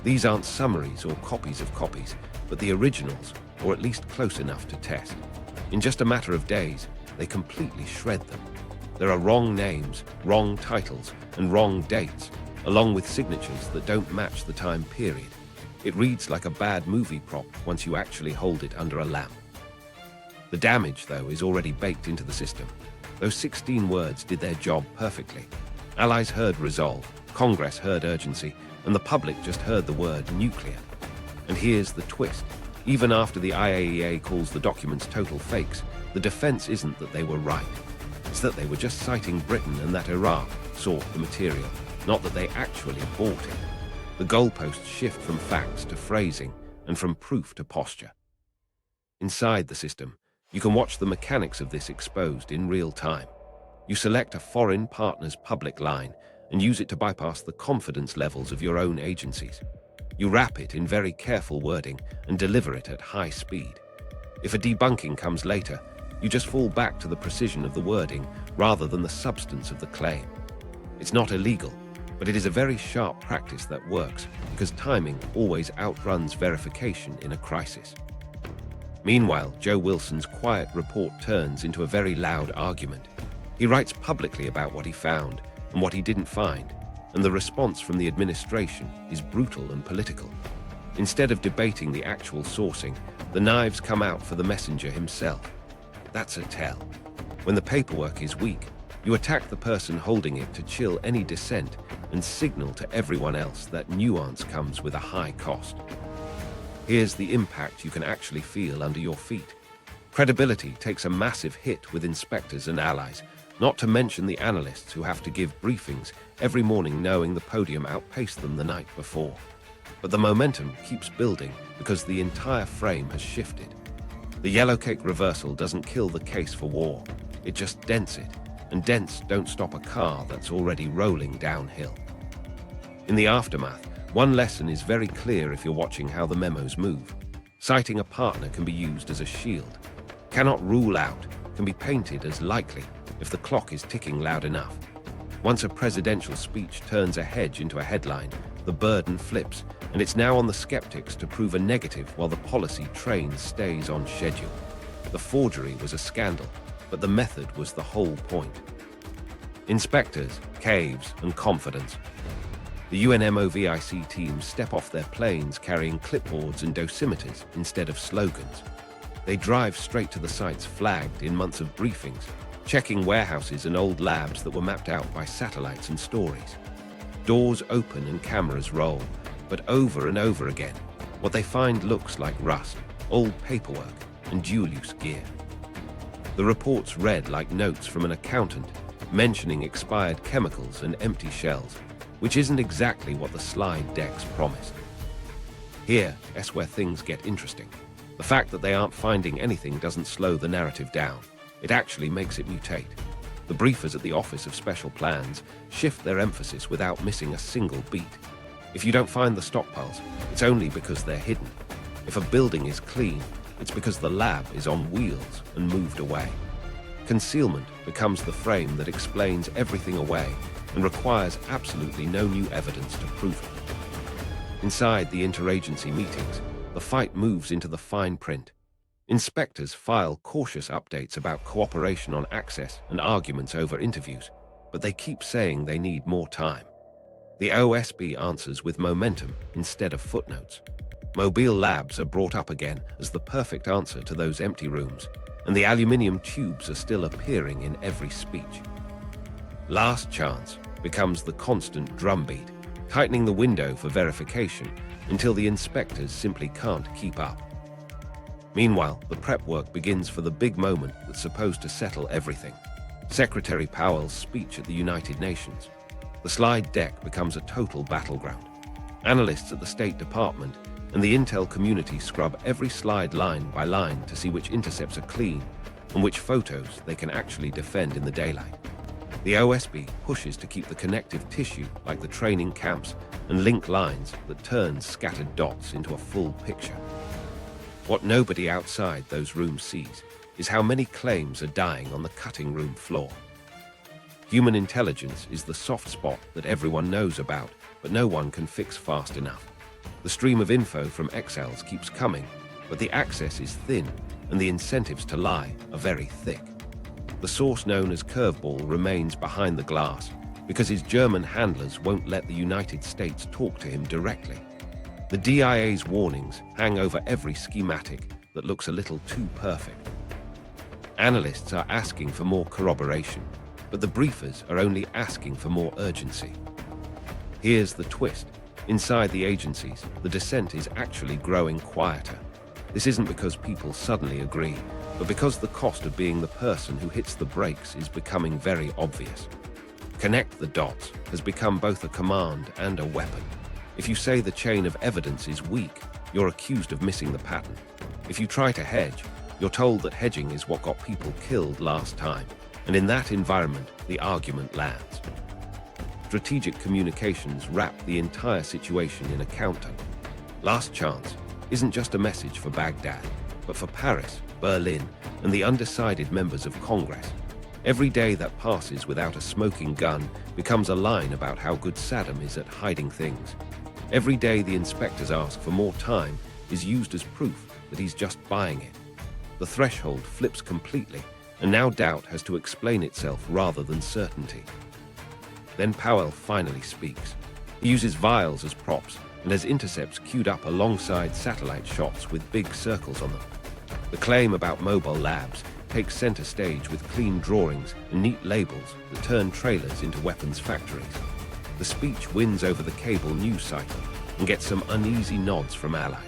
These aren't summaries or copies of copies, but the originals, or at least close enough to test. In just a matter of days, they completely shred them. There are wrong names, wrong titles, and wrong dates, along with signatures that don't match the time period. It reads like a bad movie prop once you actually hold it under a lamp. The damage, though, is already baked into the system. Those 16 words did their job perfectly. Allies heard resolve, Congress heard urgency, and the public just heard the word nuclear. And here's the twist. Even after the IAEA calls the documents total fakes, the defense isn't that they were right. It's that they were just citing Britain and that Iraq sought the material, not that they actually bought it. The goalposts shift from facts to phrasing and from proof to posture. Inside the system, you can watch the mechanics of this exposed in real time. You select a foreign partner's public line and use it to bypass the confidence levels of your own agencies. You wrap it in very careful wording and deliver it at high speed. If a debunking comes later, you just fall back to the precision of the wording rather than the substance of the claim. It's not illegal, but it is a very sharp practice that works because timing always outruns verification in a crisis. Meanwhile, Joe Wilson's quiet report turns into a very loud argument. He writes publicly about what he found and what he didn't find, and the response from the administration is brutal and political. Instead of debating the actual sourcing, the knives come out for the messenger himself. That's a tell. When the paperwork is weak, you attack the person holding it to chill any dissent and signal to everyone else that nuance comes with a high cost. Here's the impact you can actually feel under your feet. Credibility takes a massive hit with inspectors and allies, not to mention the analysts who have to give briefings every morning knowing the podium outpaced them the night before. But the momentum keeps building because the entire frame has shifted. The Yellowcake reversal doesn't kill the case for war, it just dents it, and dents don't stop a car that's already rolling downhill. In the aftermath, one lesson is very clear if you're watching how the memos move. Citing a partner can be used as a shield. Cannot rule out can be painted as likely if the clock is ticking loud enough. Once a presidential speech turns a hedge into a headline, the burden flips, and it's now on the skeptics to prove a negative while the policy train stays on schedule. The forgery was a scandal, but the method was the whole point. Inspectors, caves, and confidence. The UNMOVIC teams step off their planes carrying clipboards and dosimeters instead of slogans. They drive straight to the sites flagged in months of briefings, checking warehouses and old labs that were mapped out by satellites and stories. Doors open and cameras roll, but over and over again, what they find looks like rust, old paperwork, and dual-use gear. The reports read like notes from an accountant, mentioning expired chemicals and empty shells, which isn't exactly what the slide decks promised. Here's where things get interesting. The fact that they aren't finding anything doesn't slow the narrative down. It actually makes it mutate. The briefers at the Office of Special Plans shift their emphasis without missing a single beat. If you don't find the stockpiles, it's only because they're hidden. If a building is clean, it's because the lab is on wheels and moved away. Concealment becomes the frame that explains everything away and requires absolutely no new evidence to prove it. Inside the interagency meetings, the fight moves into the fine print. Inspectors file cautious updates about cooperation on access and arguments over interviews, but they keep saying they need more time. The OSB answers with momentum instead of footnotes. Mobile labs are brought up again as the perfect answer to those empty rooms, and the aluminium tubes are still appearing in every speech. Last chance becomes the constant drumbeat, tightening the window for verification until the inspectors simply can't keep up. Meanwhile, the prep work begins for the big moment that's supposed to settle everything. Secretary Powell's speech at the United Nations. The slide deck becomes a total battleground. Analysts at the State Department and the intel community scrub every slide line by line to see which intercepts are clean and which photos they can actually defend in the daylight. The OSB pushes to keep the connective tissue like the training camps and link lines that turns scattered dots into a full picture. What nobody outside those rooms sees is how many claims are dying on the cutting room floor. Human intelligence is the soft spot that everyone knows about, but no one can fix fast enough. The stream of info from exiles keeps coming, but the access is thin and the incentives to lie are very thick. The source known as Curveball remains behind the glass because his German handlers won't let the United States talk to him directly. The DIA's warnings hang over every schematic that looks a little too perfect. Analysts are asking for more corroboration, but the briefers are only asking for more urgency. Here's the twist. Inside the agencies, the dissent is actually growing quieter. This isn't because people suddenly agree, but because the cost of being the person who hits the brakes is becoming very obvious. Connect the dots has become both a command and a weapon. If you say the chain of evidence is weak, you're accused of missing the pattern. If you try to hedge, you're told that hedging is what got people killed last time, and in that environment, the argument lands. Strategic communications wrap the entire situation in a countdown. Last chance isn't just a message for Baghdad, but for Paris, Berlin, and the undecided members of Congress. Every day that passes without a smoking gun becomes a line about how good Saddam is at hiding things. Every day the inspectors ask for more time is used as proof that he's just buying it. The threshold flips completely, and now doubt has to explain itself rather than certainty. Then Powell finally speaks. He uses vials as props and has intercepts queued up alongside satellite shots with big circles on them. The claim about mobile labs takes center stage with clean drawings and neat labels that turn trailers into weapons factories. The speech wins over the cable news cycle and gets some uneasy nods from allies.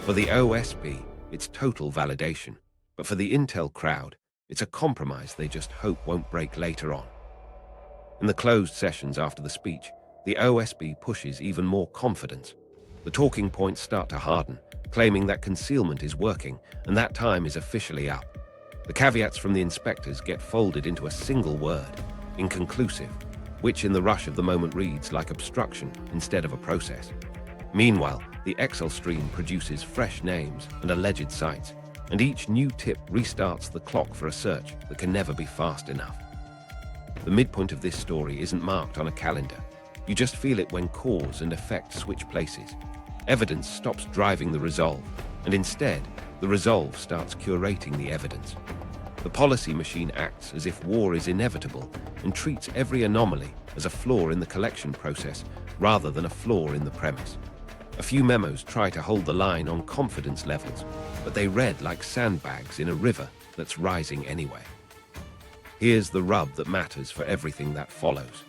For the OSB, it's total validation, but for the intel crowd, it's a compromise they just hope won't break later on. In the closed sessions after the speech, the OSB pushes even more confidence. The talking points start to harden, claiming that concealment is working and that time is officially up. The caveats from the inspectors get folded into a single word, inconclusive, which in the rush of the moment reads like obstruction instead of a process. Meanwhile, the Excel stream produces fresh names and alleged sites, and each new tip restarts the clock for a search that can never be fast enough. The midpoint of this story isn't marked on a calendar. You just feel it when cause and effect switch places. Evidence stops driving the resolve, and instead, the resolve starts curating the evidence. The policy machine acts as if war is inevitable and treats every anomaly as a flaw in the collection process rather than a flaw in the premise. A few memos try to hold the line on confidence levels, but they read like sandbags in a river that's rising anyway. Here's the rub that matters for everything that follows.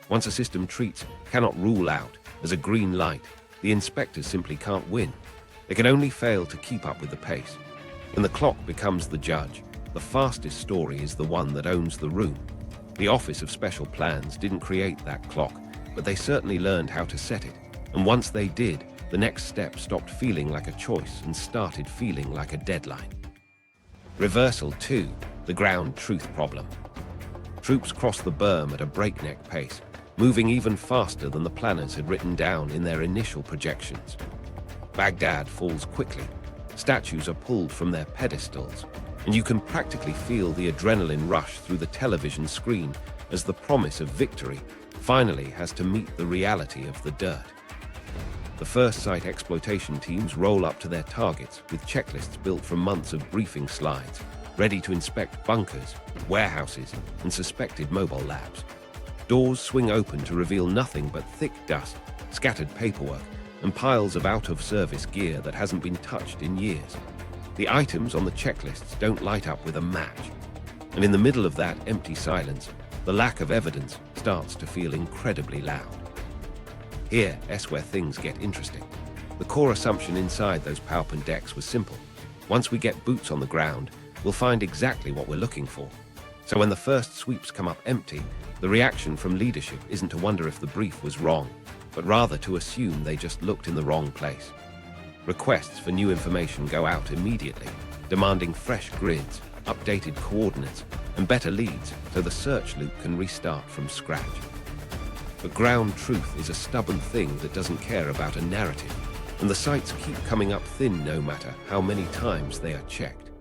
Once a system treats cannot rule out as a green light, the inspectors simply can't win. They can only fail to keep up with the pace. When the clock becomes the judge, the fastest story is the one that owns the room. The Office of Special Plans didn't create that clock, but they certainly learned how to set it. And once they did, the next step stopped feeling like a choice and started feeling like a deadline. Reversal 2, the ground truth problem. Troops cross the berm at a breakneck pace, moving even faster than the planners had written down in their initial projections. Baghdad falls quickly, Statues are pulled from their pedestals, and you can practically feel the adrenaline rush through the television screen as the promise of victory finally has to meet the reality of the dirt. The first site exploitation teams roll up to their targets with checklists built from months of briefing slides, ready to inspect bunkers, warehouses, and suspected mobile labs. Doors swing open to reveal nothing but thick dust, scattered paperwork, and piles of out-of-service gear that hasn't been touched in years. The items on the checklists don't light up with a match. And in the middle of that empty silence, the lack of evidence starts to feel incredibly loud. Here's where things get interesting. The core assumption inside those PowerPoint decks was simple. Once we get boots on the ground, we'll find exactly what we're looking for. So when the first sweeps come up empty, the reaction from leadership isn't to wonder if the brief was wrong, but rather to assume they just looked in the wrong place. Requests for new information go out immediately, demanding fresh grids, updated coordinates, and better leads so the search loop can restart from scratch. But ground truth is a stubborn thing that doesn't care about a narrative, and the sites keep coming up thin no matter how many times they are checked.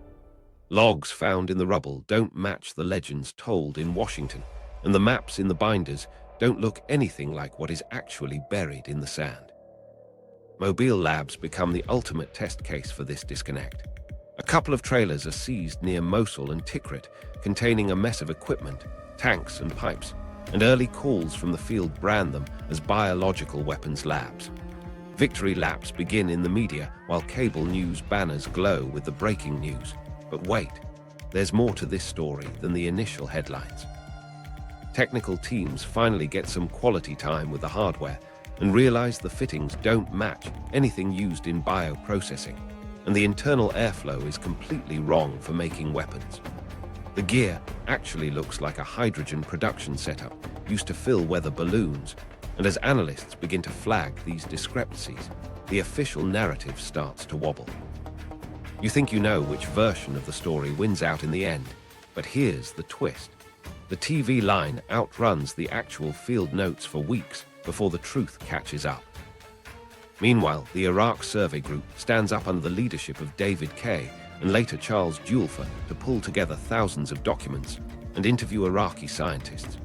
Logs found in the rubble don't match the legends told in Washington, and the maps in the binders don't look anything like what is actually buried in the sand. Mobile labs become the ultimate test case for this disconnect. A couple of trailers are seized near Mosul and Tikrit, containing a mess of equipment, tanks and pipes, and early calls from the field brand them as biological weapons labs. Victory laps begin in the media while cable news banners glow with the breaking news. But wait, there's more to this story than the initial headlines. Technical teams finally get some quality time with the hardware and realize the fittings don't match anything used in bioprocessing, and the internal airflow is completely wrong for making weapons. The gear actually looks like a hydrogen production setup used to fill weather balloons, and as analysts begin to flag these discrepancies, the official narrative starts to wobble. You think you know which version of the story wins out in the end, but here's the twist. The TV line outruns the actual field notes for weeks before the truth catches up. Meanwhile, the Iraq Survey Group stands up under the leadership of David Kay and later Charles Dulfer to pull together thousands of documents and interview Iraqi scientists.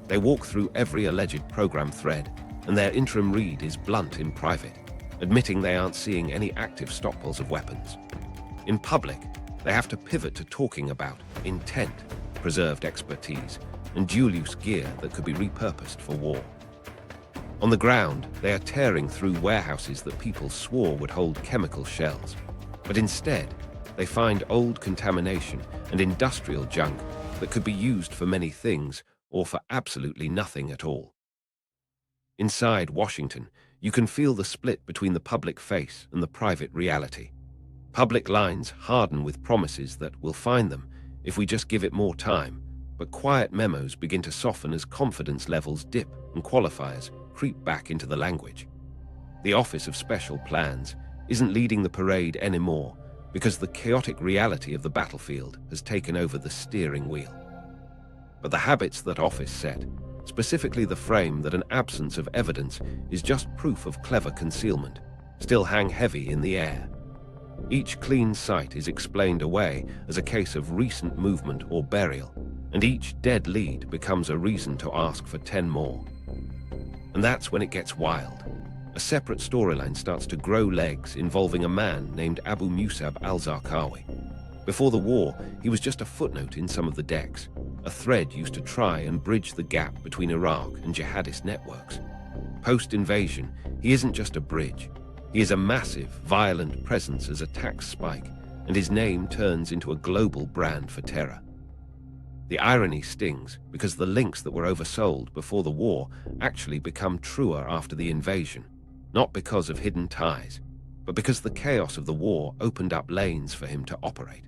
They walk through every alleged program thread, and their interim read is blunt in private, admitting they aren't seeing any active stockpiles of weapons. In public, they have to pivot to talking about intent, preserved expertise, and dual-use gear that could be repurposed for war. On the ground, they are tearing through warehouses that people swore would hold chemical shells. But instead, they find old contamination and industrial junk that could be used for many things or for absolutely nothing at all. Inside Washington, you can feel the split between the public face and the private reality. Public lines harden with promises that we'll find them if we just give it more time, but quiet memos begin to soften as confidence levels dip and qualifiers creep back into the language. The Office of Special Plans isn't leading the parade anymore because the chaotic reality of the battlefield has taken over the steering wheel. But the habits that office set, specifically the frame that an absence of evidence is just proof of clever concealment, still hang heavy in the air. Each clean site is explained away as a case of recent movement or burial, and each dead lead becomes a reason to ask for 10 more. And that's when it gets wild. A separate storyline starts to grow legs involving a man named Abu Musab al-Zarqawi. Before the war, he was just a footnote in some of the decks, a thread used to try and bridge the gap between Iraq and jihadist networks. Post-invasion, he isn't just a bridge. He is a massive, violent presence as attacks spike, and his name turns into a global brand for terror. The irony stings because the links that were oversold before the war actually become truer after the invasion, not because of hidden ties, but because the chaos of the war opened up lanes for him to operate.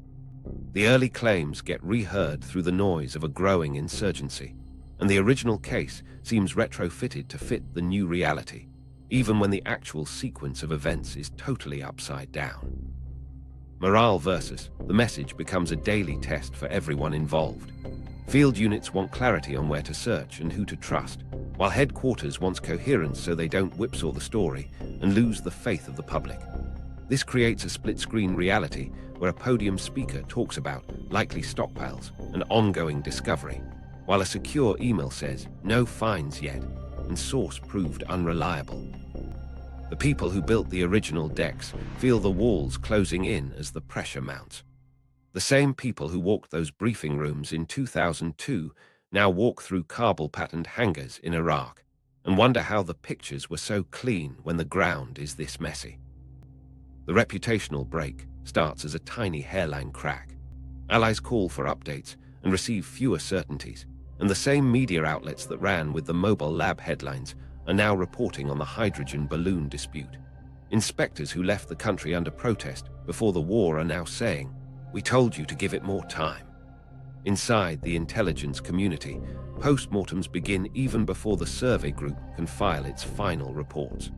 The early claims get reheard through the noise of a growing insurgency, and the original case seems retrofitted to fit the new reality, even when the actual sequence of events is totally upside down. Morale versus the message becomes a daily test for everyone involved. Field units want clarity on where to search and who to trust, while headquarters wants coherence so they don't whipsaw the story and lose the faith of the public. This creates a split-screen reality where a podium speaker talks about likely stockpiles and ongoing discovery, while a secure email says no finds yet and source proved unreliable. The people who built the original decks feel the walls closing in as the pressure mounts. The same people who walked those briefing rooms in 2002 now walk through Kabul-patterned hangars in Iraq and wonder how the pictures were so clean when the ground is this messy. The reputational break starts as a tiny hairline crack. Allies call for updates and receive fewer certainties, and the same media outlets that ran with the mobile lab headlines are now reporting on the hydrogen balloon dispute. Inspectors who left the country under protest before the war are now saying, "We told you to give it more time." Inside the intelligence community, postmortems begin even before the survey group can file its final reports.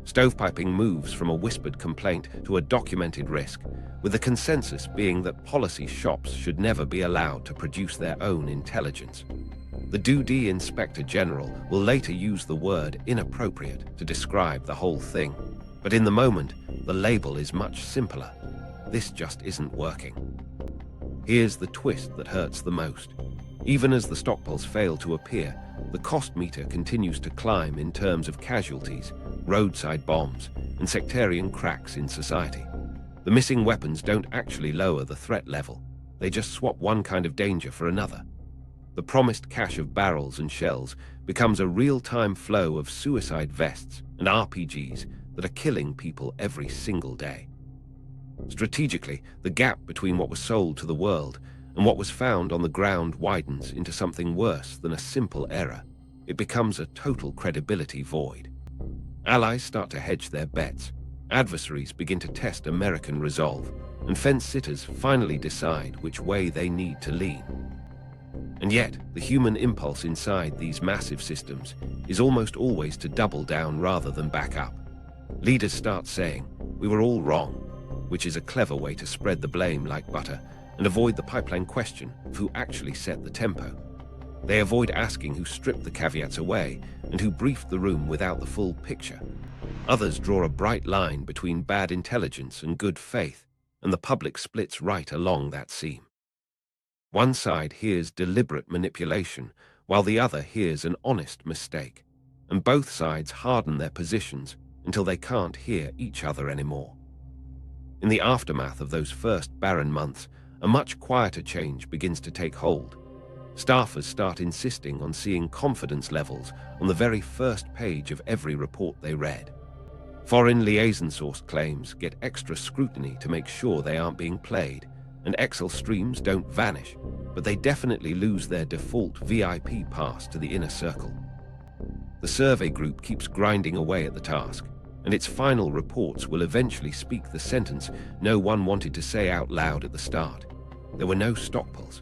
Stovepiping moves from a whispered complaint to a documented risk, with the consensus being that policy shops should never be allowed to produce their own intelligence. The Duty Inspector General will later use the word inappropriate to describe the whole thing, but in the moment, the label is much simpler. This just isn't working. Here's the twist that hurts the most. Even as the stockpiles fail to appear, the cost meter continues to climb in terms of casualties, roadside bombs, and sectarian cracks in society. The missing weapons don't actually lower the threat level. They just swap one kind of danger for another. The promised cache of barrels and shells becomes a real-time flow of suicide vests and RPGs that are killing people every single day. Strategically, the gap between what was sold to the world and what was found on the ground widens into something worse than a simple error. It becomes a total credibility void. Allies start to hedge their bets, adversaries begin to test American resolve, and fence-sitters finally decide which way they need to lean. And yet, the human impulse inside these massive systems is almost always to double down rather than back up. Leaders start saying, "We were all wrong," which is a clever way to spread the blame like butter and avoid the pipeline question of who actually set the tempo. They avoid asking who stripped the caveats away and who briefed the room without the full picture. Others draw a bright line between bad intelligence and good faith, and the public splits right along that seam. One side hears deliberate manipulation, while the other hears an honest mistake, and both sides harden their positions until they can't hear each other anymore. In the aftermath of those first barren months, a much quieter change begins to take hold. Staffers start insisting on seeing confidence levels on the very first page of every report they read. Foreign liaison source claims get extra scrutiny to make sure they aren't being played, and Excel streams don't vanish, but they definitely lose their default VIP pass to the inner circle. The survey group keeps grinding away at the task, and its final reports will eventually speak the sentence no one wanted to say out loud at the start. There were no stockpiles.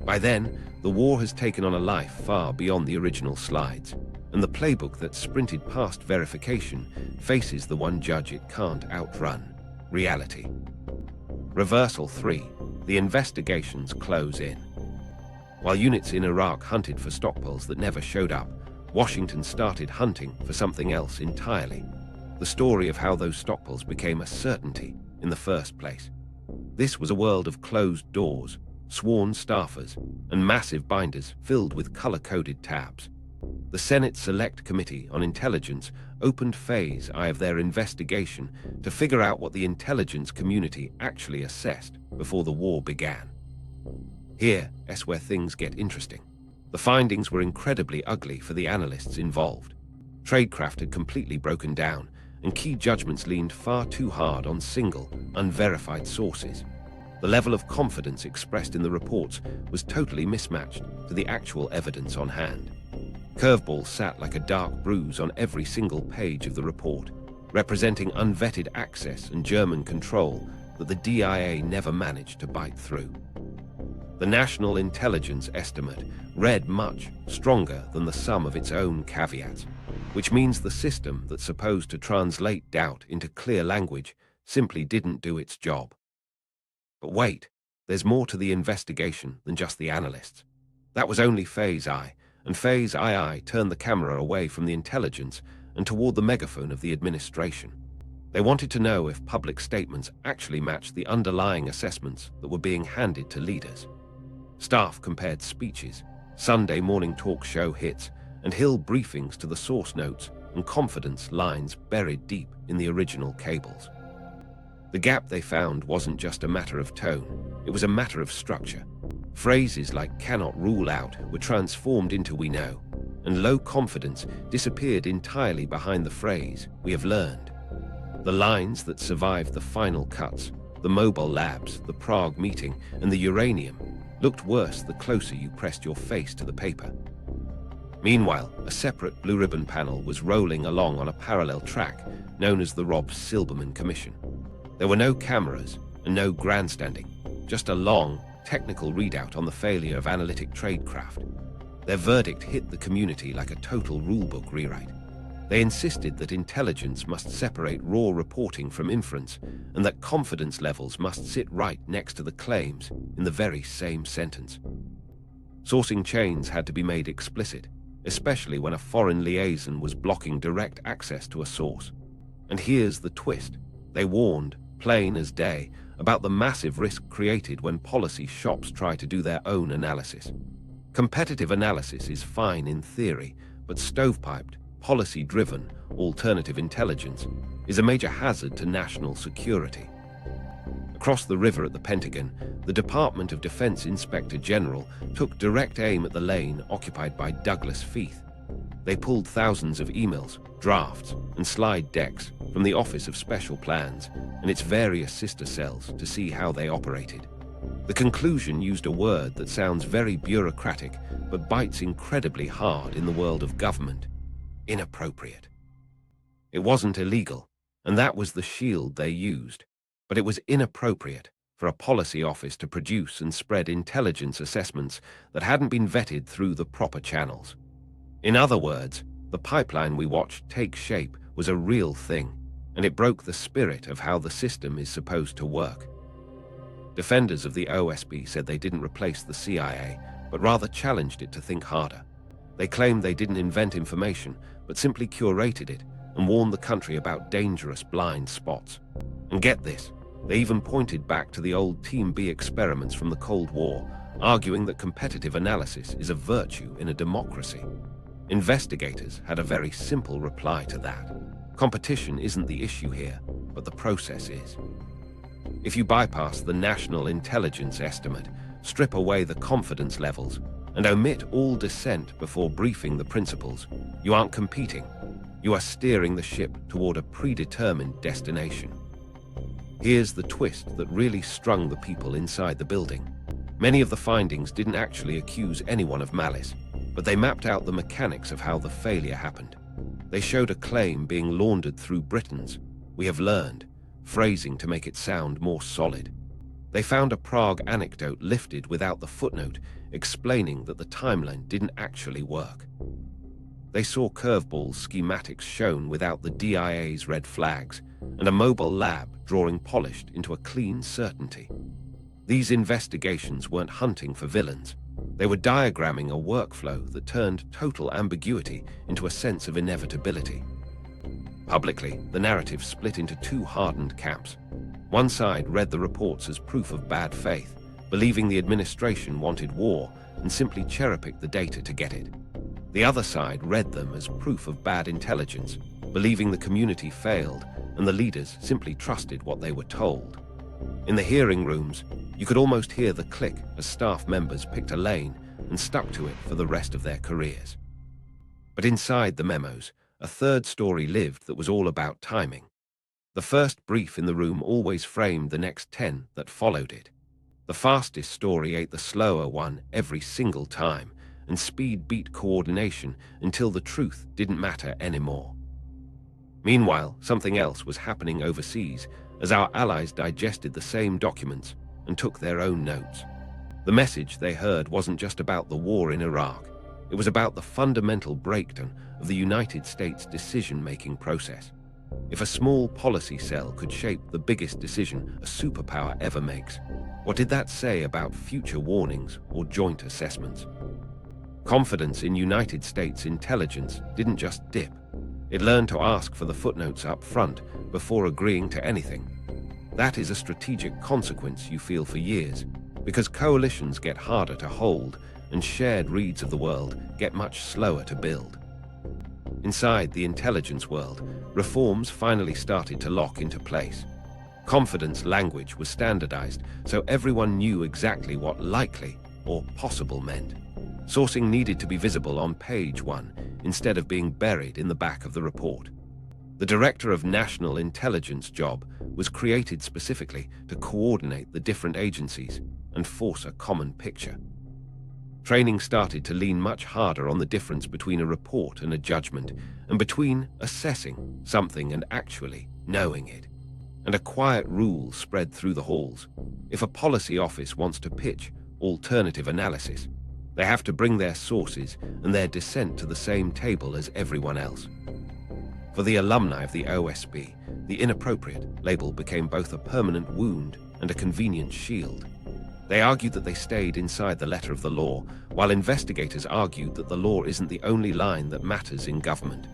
By then, the war has taken on a life far beyond the original slides, and the playbook that sprinted past verification faces the one judge it can't outrun: reality. Reversal 3. The investigations close in. While units in Iraq hunted for stockpiles that never showed up, Washington started hunting for something else entirely: the story of how those stockpiles became a certainty in the first place. This was a world of closed doors, sworn staffers, and massive binders filled with color-coded tabs. The Senate Select Committee on Intelligence opened phase I of their investigation to figure out what the intelligence community actually assessed before the war began. Here's where things get interesting. The findings were incredibly ugly for the analysts involved. Tradecraft had completely broken down, and key judgments leaned far too hard on single, unverified sources. The level of confidence expressed in the reports was totally mismatched to the actual evidence on hand. Curveballs sat like a dark bruise on every single page of the report, representing unvetted access and German control that the DIA never managed to bite through. The National Intelligence Estimate read much stronger than the sum of its own caveats, which means the system that's supposed to translate doubt into clear language simply didn't do its job. But wait, there's more to the investigation than just the analysts. That was only Phase I, and Phase II turned the camera away from the intelligence and toward the megaphone of the administration. They wanted to know if public statements actually matched the underlying assessments that were being handed to leaders. Staff compared speeches, Sunday morning talk show hits, and Hill briefings to the source notes and confidence lines buried deep in the original cables. The gap they found wasn't just a matter of tone, it was a matter of structure. Phrases like "cannot rule out" were transformed into "we know," and low confidence disappeared entirely behind the phrase "we have learned." The lines that survived the final cuts, the mobile labs, the Prague meeting, and the uranium, looked worse the closer you pressed your face to the paper. Meanwhile, a separate blue ribbon panel was rolling along on a parallel track known as the Rob Silberman Commission. There were no cameras and no grandstanding, just a long, technical readout on the failure of analytic tradecraft. Their verdict hit the community like a total rulebook rewrite. They insisted that intelligence must separate raw reporting from inference, and that confidence levels must sit right next to the claims in the very same sentence. Sourcing chains had to be made explicit, especially when a foreign liaison was blocking direct access to a source. And here's the twist. They warned, plain as day, about the massive risk created when policy shops try to do their own analysis. Competitive analysis is fine in theory, but stovepiped, policy-driven, alternative intelligence is a major hazard to national security. Across the river at the Pentagon, the Department of Defense Inspector General took direct aim at the lane occupied by Douglas Feith. They pulled thousands of emails, drafts, and slide decks from the Office of Special Plans and its various sister cells to see how they operated. The conclusion used a word that sounds very bureaucratic but bites incredibly hard in the world of government: inappropriate. It wasn't illegal, and that was the shield they used, but it was inappropriate for a policy office to produce and spread intelligence assessments that hadn't been vetted through the proper channels. In other words, the pipeline we watched take shape was a real thing, and it broke the spirit of how the system is supposed to work. Defenders of the OSB said they didn't replace the CIA, but rather challenged it to think harder. They claimed they didn't invent information, but simply curated it and warned the country about dangerous blind spots. And get this, they even pointed back to the old Team B experiments from the Cold War, arguing that competitive analysis is a virtue in a democracy. Investigators had a very simple reply to that. Competition isn't the issue here, but the process is. If you bypass the national intelligence estimate, strip away the confidence levels, and omit all dissent before briefing the principals, you aren't competing. You are steering the ship toward a predetermined destination. Here's the twist that really strung the people inside the building. Many of the findings didn't actually accuse anyone of malice, but they mapped out the mechanics of how the failure happened. They showed a claim being laundered through Britons, "we have learned," phrasing to make it sound more solid. They found a Prague anecdote lifted without the footnote, explaining that the timeline didn't actually work. They saw curveball schematics shown without the DIA's red flags, and a mobile lab drawing polished into a clean certainty. These investigations weren't hunting for villains. They were diagramming a workflow that turned total ambiguity into a sense of inevitability. Publicly, the narrative split into two hardened camps. One side read the reports as proof of bad faith, believing the administration wanted war and simply cherry-picked the data to get it. The other side read them as proof of bad intelligence, believing the community failed and the leaders simply trusted what they were told. In the hearing rooms, you could almost hear the click as staff members picked a lane and stuck to it for the rest of their careers. But inside the memos, a third story lived that was all about timing. The first brief in the room always framed the next 10 that followed it. The fastest story ate the slower one every single time, and speed beat coordination until the truth didn't matter anymore. Meanwhile, something else was happening overseas as our allies digested the same documents and took their own notes. The message they heard wasn't just about the war in Iraq. It was about the fundamental breakdown of the United States decision-making process. If a small policy cell could shape the biggest decision a superpower ever makes, what did that say about future warnings or joint assessments? Confidence in United States intelligence didn't just dip. It learned to ask for the footnotes up front before agreeing to anything. That is a strategic consequence you feel for years, because coalitions get harder to hold and shared reads of the world get much slower to build. Inside the intelligence world, reforms finally started to lock into place. Confidence language was standardized, so everyone knew exactly what likely or possible meant. Sourcing needed to be visible on page 1 instead of being buried in the back of the report. The Director of National Intelligence job was created specifically to coordinate the different agencies and force a common picture. Training started to lean much harder on the difference between a report and a judgment, and between assessing something and actually knowing it. And a quiet rule spread through the halls. If a policy office wants to pitch alternative analysis, they have to bring their sources and their dissent to the same table as everyone else. For the alumni of the OSB, the Inappropriate label became both a permanent wound and a convenient shield. They argued that they stayed inside the letter of the law, while investigators argued that the law isn't the only line that matters in government.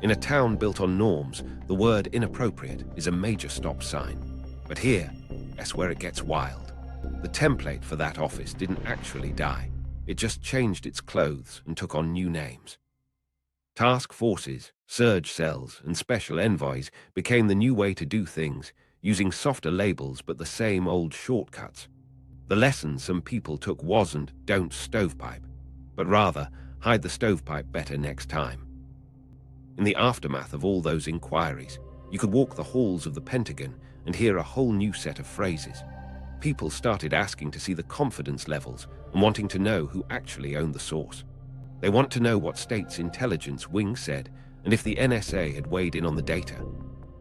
In a town built on norms, the word inappropriate is a major stop sign. But here, that's where it gets wild. The template for that office didn't actually die. It just changed its clothes and took on new names. Task forces, surge cells, and special envoys became the new way to do things, using softer labels but the same old shortcuts. The lesson some people took wasn't "don't stovepipe," but rather "hide the stovepipe better next time." In the aftermath of all those inquiries, you could walk the halls of the Pentagon and hear a whole new set of phrases. People started asking to see the confidence levels and wanting to know who actually owned the source. They want to know what state's intelligence wing said and if the NSA had weighed in on the data.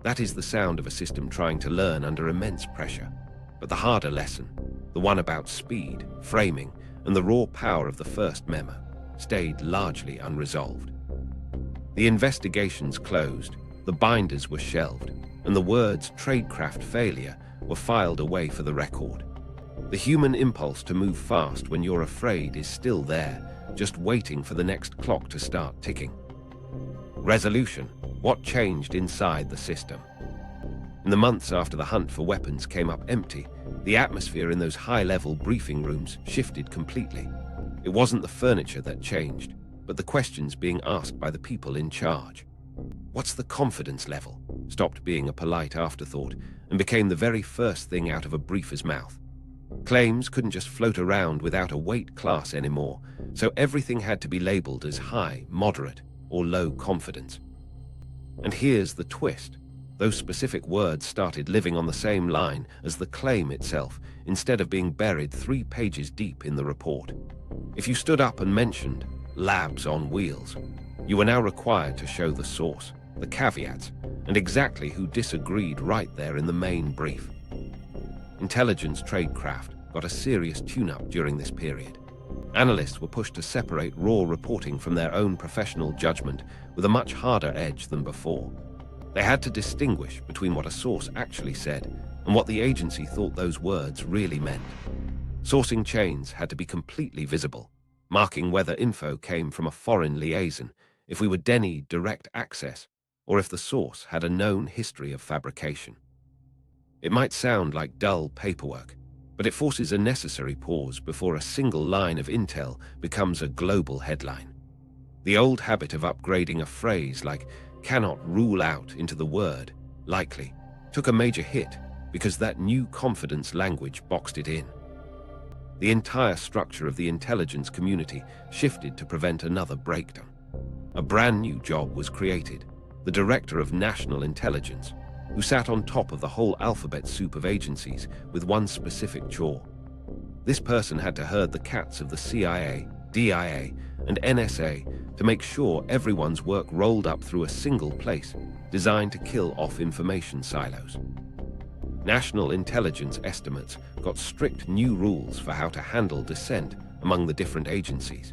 That is the sound of a system trying to learn under immense pressure. But the harder lesson, the one about speed, framing, and the raw power of the first memo, stayed largely unresolved. The investigations closed, the binders were shelved, and the words "Tradecraft failure" were filed away for the record. The human impulse to move fast when you're afraid is still there, just waiting for the next clock to start ticking. Resolution: what changed inside the system? In the months after the hunt for weapons came up empty, the atmosphere in those high-level briefing rooms shifted completely. It wasn't the furniture that changed, but the questions being asked by the people in charge. What's the confidence level? Stopped being a polite afterthought and became the very first thing out of a briefer's mouth. Claims couldn't just float around without a weight class anymore, so everything had to be labeled as high, moderate, or low confidence. And here's the twist. Those specific words started living on the same line as the claim itself, instead of being buried 3 pages deep in the report. If you stood up and mentioned "labs on wheels," you were now required to show the source, the caveats, and exactly who disagreed right there in the main brief. Intelligence Tradecraft got a serious tune-up during this period. Analysts were pushed to separate raw reporting from their own professional judgment with a much harder edge than before. They had to distinguish between what a source actually said and what the agency thought those words really meant. Sourcing chains had to be completely visible, marking whether info came from a foreign liaison, if we were denied direct access, or if the source had a known history of fabrication. It might sound like dull paperwork, but it forces a necessary pause before a single line of intel becomes a global headline. The old habit of upgrading a phrase like "cannot rule out" into the word "likely" took a major hit because that new confidence language boxed it in. The entire structure of the intelligence community shifted to prevent another breakdown. A brand new job was created, the Director of National Intelligence, who sat on top of the whole alphabet soup of agencies with one specific chore. This person had to herd the cats of the CIA, DIA, and NSA to make sure everyone's work rolled up through a single place, designed to kill off information silos. National intelligence estimates got strict new rules for how to handle dissent among the different agencies.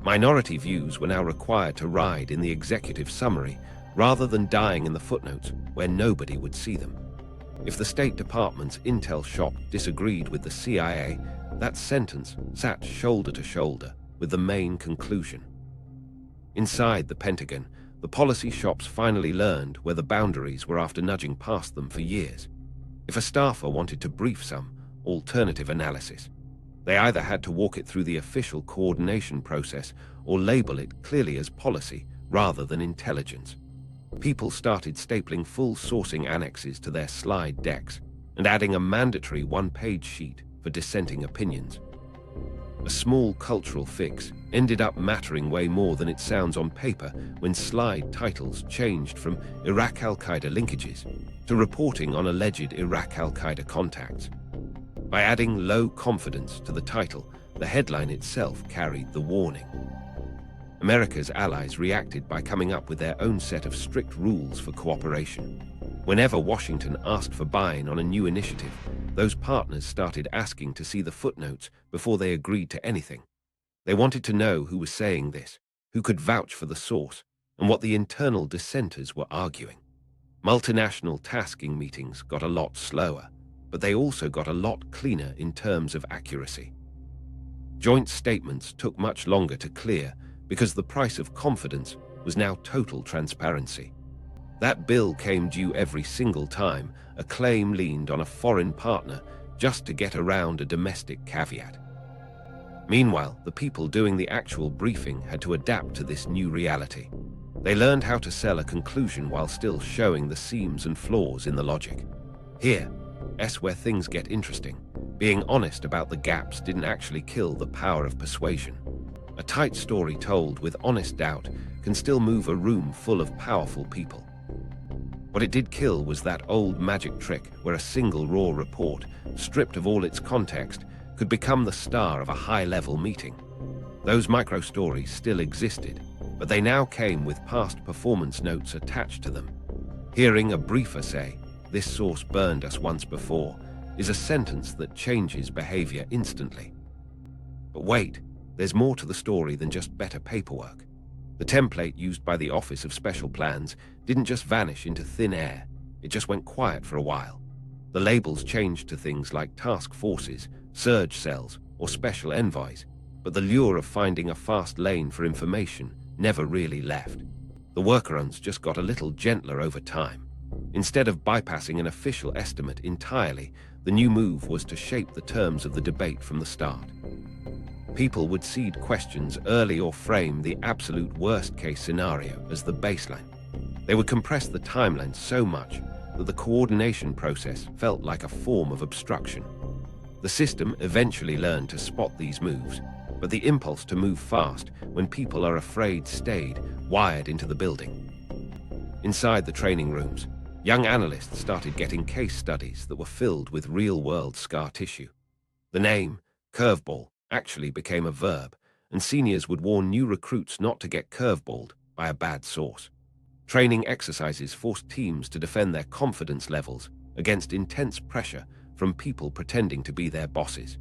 Minority views were now required to ride in the executive summary rather than dying in the footnotes where nobody would see them. If the State Department's intel shop disagreed with the CIA, that sentence sat shoulder to shoulder with the main conclusion. Inside the Pentagon, the The policy shops finally learned where the boundaries were after nudging past them for years. If a staffer wanted to brief some alternative analysis, they either had to walk it through the official coordination process or label it clearly as policy rather than intelligence. People started stapling full sourcing annexes to their slide decks and adding a mandatory one-page sheet for dissenting opinions. A small cultural fix ended up mattering way more than it sounds on paper when slide titles changed from Iraq al-Qaeda linkages to reporting on alleged Iraq al-Qaeda contacts. By adding low confidence to the title, the headline itself carried the warning. America's allies reacted by coming up with their own set of strict rules for cooperation. Whenever Washington asked for buy-in on a new initiative, those partners started asking to see the footnotes before they agreed to anything. They wanted to know who was saying this, who could vouch for the source, and what the internal dissenters were arguing. Multinational tasking meetings got a lot slower, but they also got a lot cleaner in terms of accuracy. Joint statements took much longer to clear because the price of confidence was now total transparency. That bill came due every single time a claim leaned on a foreign partner just to get around a domestic caveat. Meanwhile, the people doing the actual briefing had to adapt to this new reality. They learned how to sell a conclusion while still showing the seams and flaws in the logic. Here's where things get interesting. Being honest about the gaps didn't actually kill the power of persuasion. A tight story told with honest doubt can still move a room full of powerful people. What it did kill was that old magic trick where a single raw report, stripped of all its context, could become the star of a high-level meeting. Those micro-stories still existed, but they now came with past performance notes attached to them. Hearing a briefer say, "This source burned us once before," is a sentence that changes behavior instantly. But wait, there's more to the story than just better paperwork. The template used by the Office of Special Plans didn't just vanish into thin air, it just went quiet for a while. The labels changed to things like task forces, surge cells, or special envoys, but the lure of finding a fast lane for information never really left. The workarounds just got a little gentler over time. Instead of bypassing an official estimate entirely, the new move was to shape the terms of the debate from the start. People would seed questions early or frame the absolute worst-case scenario as the baseline. They would compress the timeline so much that the coordination process felt like a form of obstruction. The system eventually learned to spot these moves, but the impulse to move fast when people are afraid stayed wired into the building. Inside the training rooms, young analysts started getting case studies that were filled with real-world scar tissue. The name, curveball, actually became a verb, and seniors would warn new recruits not to get curveballed by a bad source. Training exercises forced teams to defend their confidence levels against intense pressure from people pretending to be their bosses.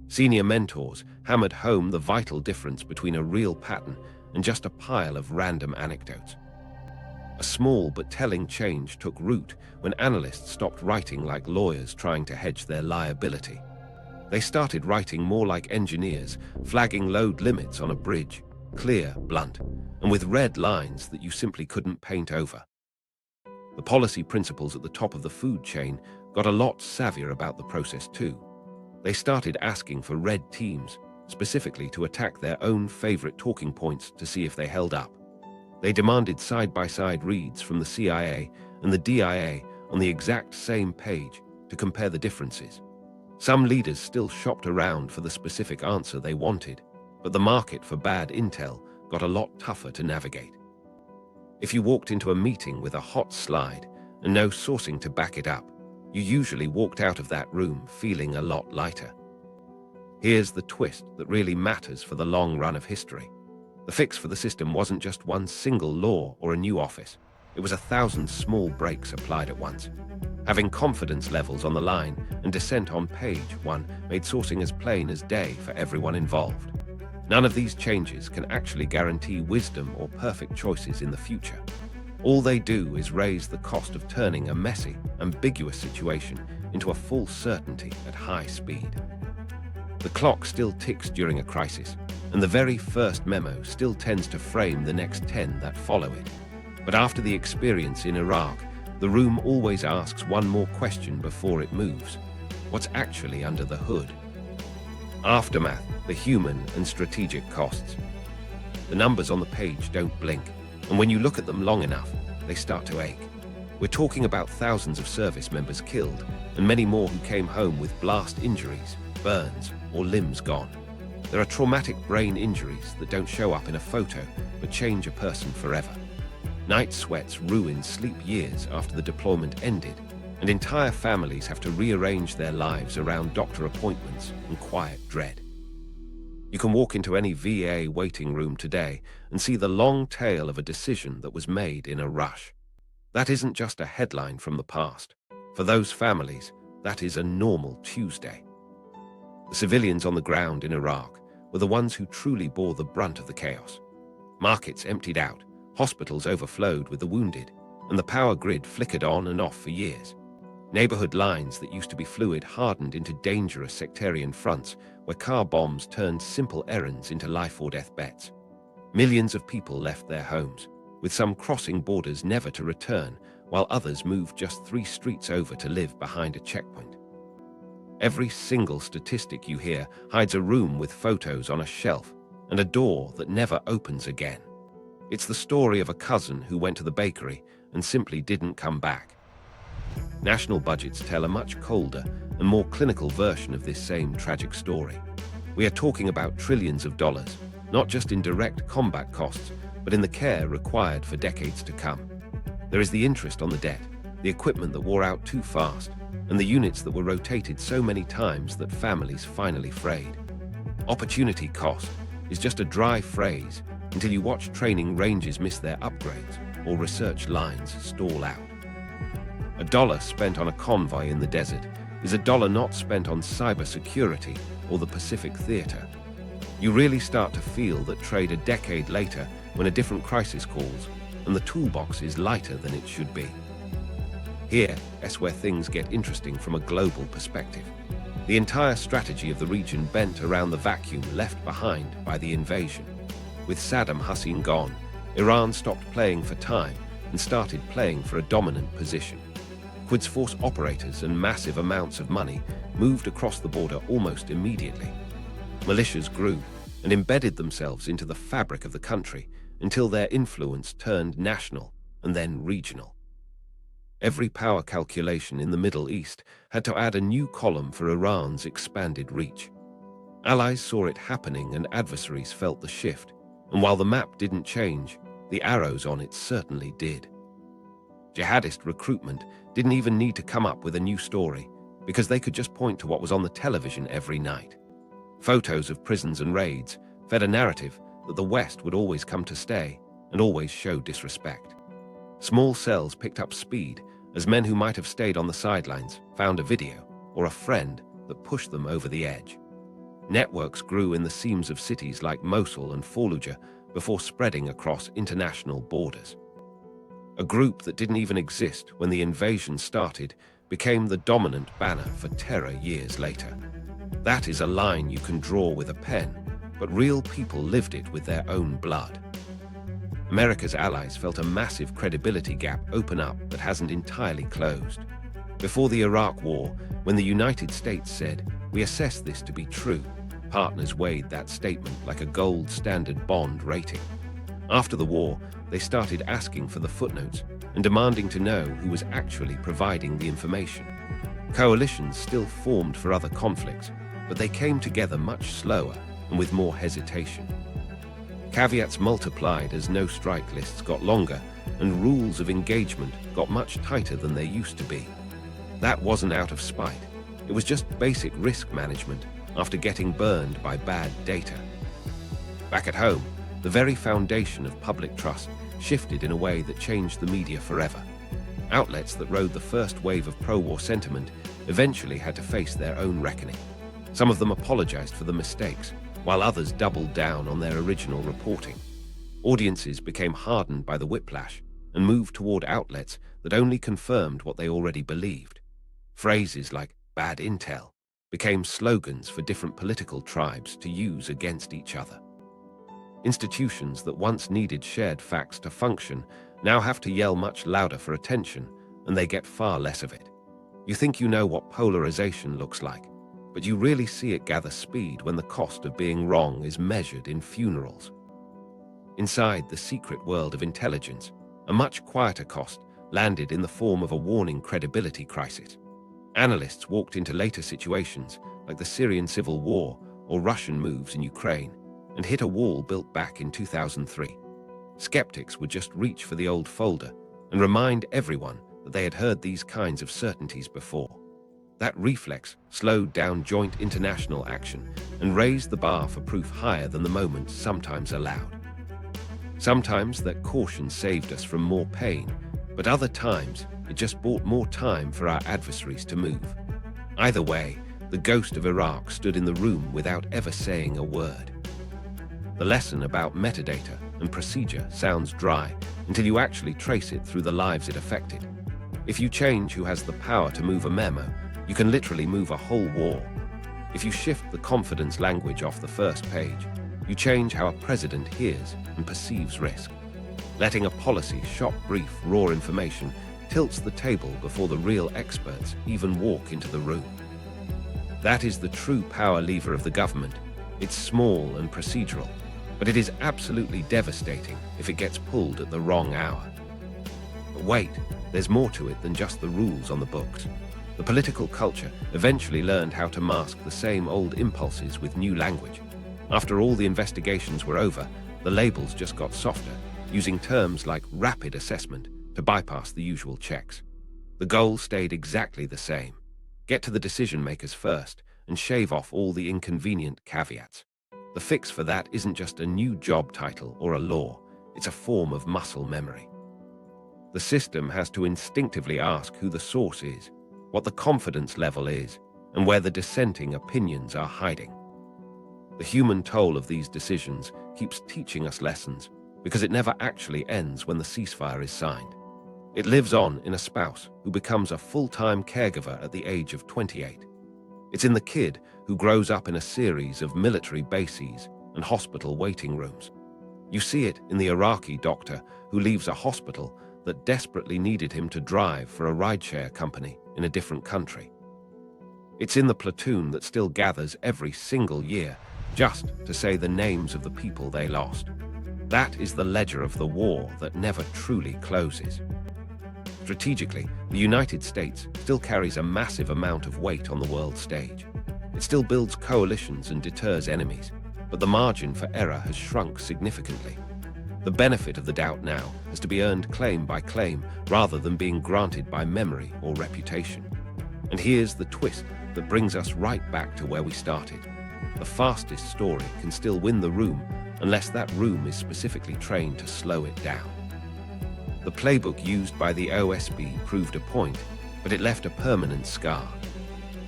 Senior mentors hammered home the vital difference between a real pattern and just a pile of random anecdotes. A small but telling change took root when analysts stopped writing like lawyers trying to hedge their liability. They started writing more like engineers, flagging load limits on a bridge, clear, blunt, and with red lines that you simply couldn't paint over. The policy principals at the top of the food chain got a lot savvier about the process too. They started asking for red teams, specifically to attack their own favorite talking points to see if they held up. They demanded side-by-side reads from the CIA and the DIA on the exact same page to compare the differences. Some leaders still shopped around for the specific answer they wanted, but the market for bad intel got a lot tougher to navigate. If you walked into a meeting with a hot slide and no sourcing to back it up, you usually walked out of that room feeling a lot lighter. Here's the twist that really matters for the long run of history. The fix for the system wasn't just one single law or a new office. It was 1,000 small breaks applied at once. Having confidence levels on the line and dissent on page one made sourcing as plain as day for everyone involved. None of these changes can actually guarantee wisdom or perfect choices in the future. All they do is raise the cost of turning a messy, ambiguous situation into a full certainty at high speed. The clock still ticks during a crisis, and the very first memo still tends to frame the next 10 that follow it. But after the experience in Iraq, the room always asks one more question before it moves. What's actually under the hood? Aftermath, the human and strategic costs. The numbers on the page don't blink, and when you look at them long enough, they start to ache. We're talking about thousands of service members killed, and many more who came home with blast injuries, burns, or limbs gone. There are traumatic brain injuries that don't show up in a photo, but change a person forever. Night sweats ruin sleep years after the deployment ended, and entire families have to rearrange their lives around doctor appointments and quiet dread. You can walk into any VA waiting room today and see the long tail of a decision that was made in a rush. That isn't just a headline from the past. For those families, that is a normal Tuesday. The civilians on the ground in Iraq were the ones who truly bore the brunt of the chaos. Markets emptied out, hospitals overflowed with the wounded, and the power grid flickered on and off for years. Neighborhood lines that used to be fluid hardened into dangerous sectarian fronts where car bombs turned simple errands into life-or-death bets. Millions of people left their homes, with some crossing borders never to return, while others moved just 3 streets over to live behind a checkpoint. Every single statistic you hear hides a room with photos on a shelf and a door that never opens again. It's the story of a cousin who went to the bakery and simply didn't come back. National budgets tell a much colder and more clinical version of this same tragic story. We are talking about trillions of dollars, not just in direct combat costs, but in the care required for decades to come. There is the interest on the debt, the equipment that wore out too fast, and the units that were rotated so many times that families finally frayed. Opportunity cost is just a dry phrase until you watch training ranges miss their upgrades or research lines stall out. $1 spent on a convoy in the desert is $1 not spent on cybersecurity or the Pacific Theater. You really start to feel that trade a decade later when a different crisis calls and the toolbox is lighter than it should be. Here is where things get interesting from a global perspective. The entire strategy of the region bent around the vacuum left behind by the invasion. With Saddam Hussein gone, Iran stopped playing for time and started playing for a dominant position. Quds Force operators and massive amounts of money moved across the border almost immediately. Militias grew and embedded themselves into the fabric of the country until their influence turned national and then regional. Every power calculation in the Middle East had to add a new column for Iran's expanded reach. Allies saw it happening and adversaries felt the shift, and while the map didn't change, the arrows on it certainly did. Jihadist recruitment didn't even need to come up with a new story, because they could just point to what was on the television every night. Photos of prisons and raids fed a narrative that the West would always come to stay and always show disrespect. Small cells picked up speed as men who might have stayed on the sidelines found a video or a friend that pushed them over the edge. Networks grew in the seams of cities like Mosul and Fallujah before spreading across international borders. A group that didn't even exist when the invasion started became the dominant banner for terror years later. That is a line you can draw with a pen, but real people lived it with their own blood. America's allies felt a massive credibility gap open up that hasn't entirely closed. Before the Iraq War, when the United States said, "We assess this to be true," partners weighed that statement like a gold standard bond rating. After the war, they started asking for the footnotes and demanding to know who was actually providing the information. Coalitions still formed for other conflicts, but they came together much slower and with more hesitation. Caveats multiplied as no-strike lists got longer and rules of engagement got much tighter than they used to be. That wasn't out of spite. It was just basic risk management after getting burned by bad data. Back at home, the very foundation of public trust shifted in a way that changed the media forever. Outlets that rode the first wave of pro-war sentiment eventually had to face their own reckoning. Some of them apologized for the mistakes, while others doubled down on their original reporting. Audiences became hardened by the whiplash and moved toward outlets that only confirmed what they already believed. Phrases like "bad intel" became slogans for different political tribes to use against each other. Institutions that once needed shared facts to function now have to yell much louder for attention, and they get far less of it. You think you know what polarization looks like, but you really see it gather speed when the cost of being wrong is measured in funerals. Inside the secret world of intelligence, a much quieter cost landed in the form of a warning credibility crisis. Analysts walked into later situations, like the Syrian civil war or Russian moves in Ukraine, and hit a wall built back in 2003. Skeptics would just reach for the old folder and remind everyone that they had heard these kinds of certainties before. That reflex slowed down joint international action and raised the bar for proof higher than the moment sometimes allowed. Sometimes that caution saved us from more pain, but other times it just bought more time for our adversaries to move. Either way, the ghost of Iraq stood in the room without ever saying a word. The lesson about metadata and procedure sounds dry until you actually trace it through the lives it affected. If you change who has the power to move a memo, you can literally move a whole war. If you shift the confidence language off the first page, you change how a president hears and perceives risk. Letting a policy shop brief raw information tilts the table before the real experts even walk into the room. That is the true power lever of the government. It's small and procedural, but it is absolutely devastating if it gets pulled at the wrong hour. But wait, there's more to it than just the rules on the books. The political culture eventually learned how to mask the same old impulses with new language. After all the investigations were over, the labels just got softer, using terms like rapid assessment to bypass the usual checks. The goal stayed exactly the same: get to the decision makers first and shave off all the inconvenient caveats. The fix for that isn't just a new job title or a law, it's a form of muscle memory. The system has to instinctively ask who the source is, what the confidence level is, and where the dissenting opinions are hiding. The human toll of these decisions keeps teaching us lessons because it never actually ends when the ceasefire is signed. It lives on in a spouse who becomes a full-time caregiver at the age of 28. It's in the kid who grows up in a series of military bases and hospital waiting rooms. You see it in the Iraqi doctor who leaves a hospital that desperately needed him to drive for a rideshare company in a different country. It's in the platoon that still gathers every single year just to say the names of the people they lost. That is the ledger of the war that never truly closes. Strategically, the United States still carries a massive amount of weight on the world stage. It still builds coalitions and deters enemies, but the margin for error has shrunk significantly. The benefit of the doubt now has to be earned claim by claim rather than being granted by memory or reputation. And here's the twist that brings us right back to where we started. The fastest story can still win the room unless that room is specifically trained to slow it down. The playbook used by the OSB proved a point, but it left a permanent scar.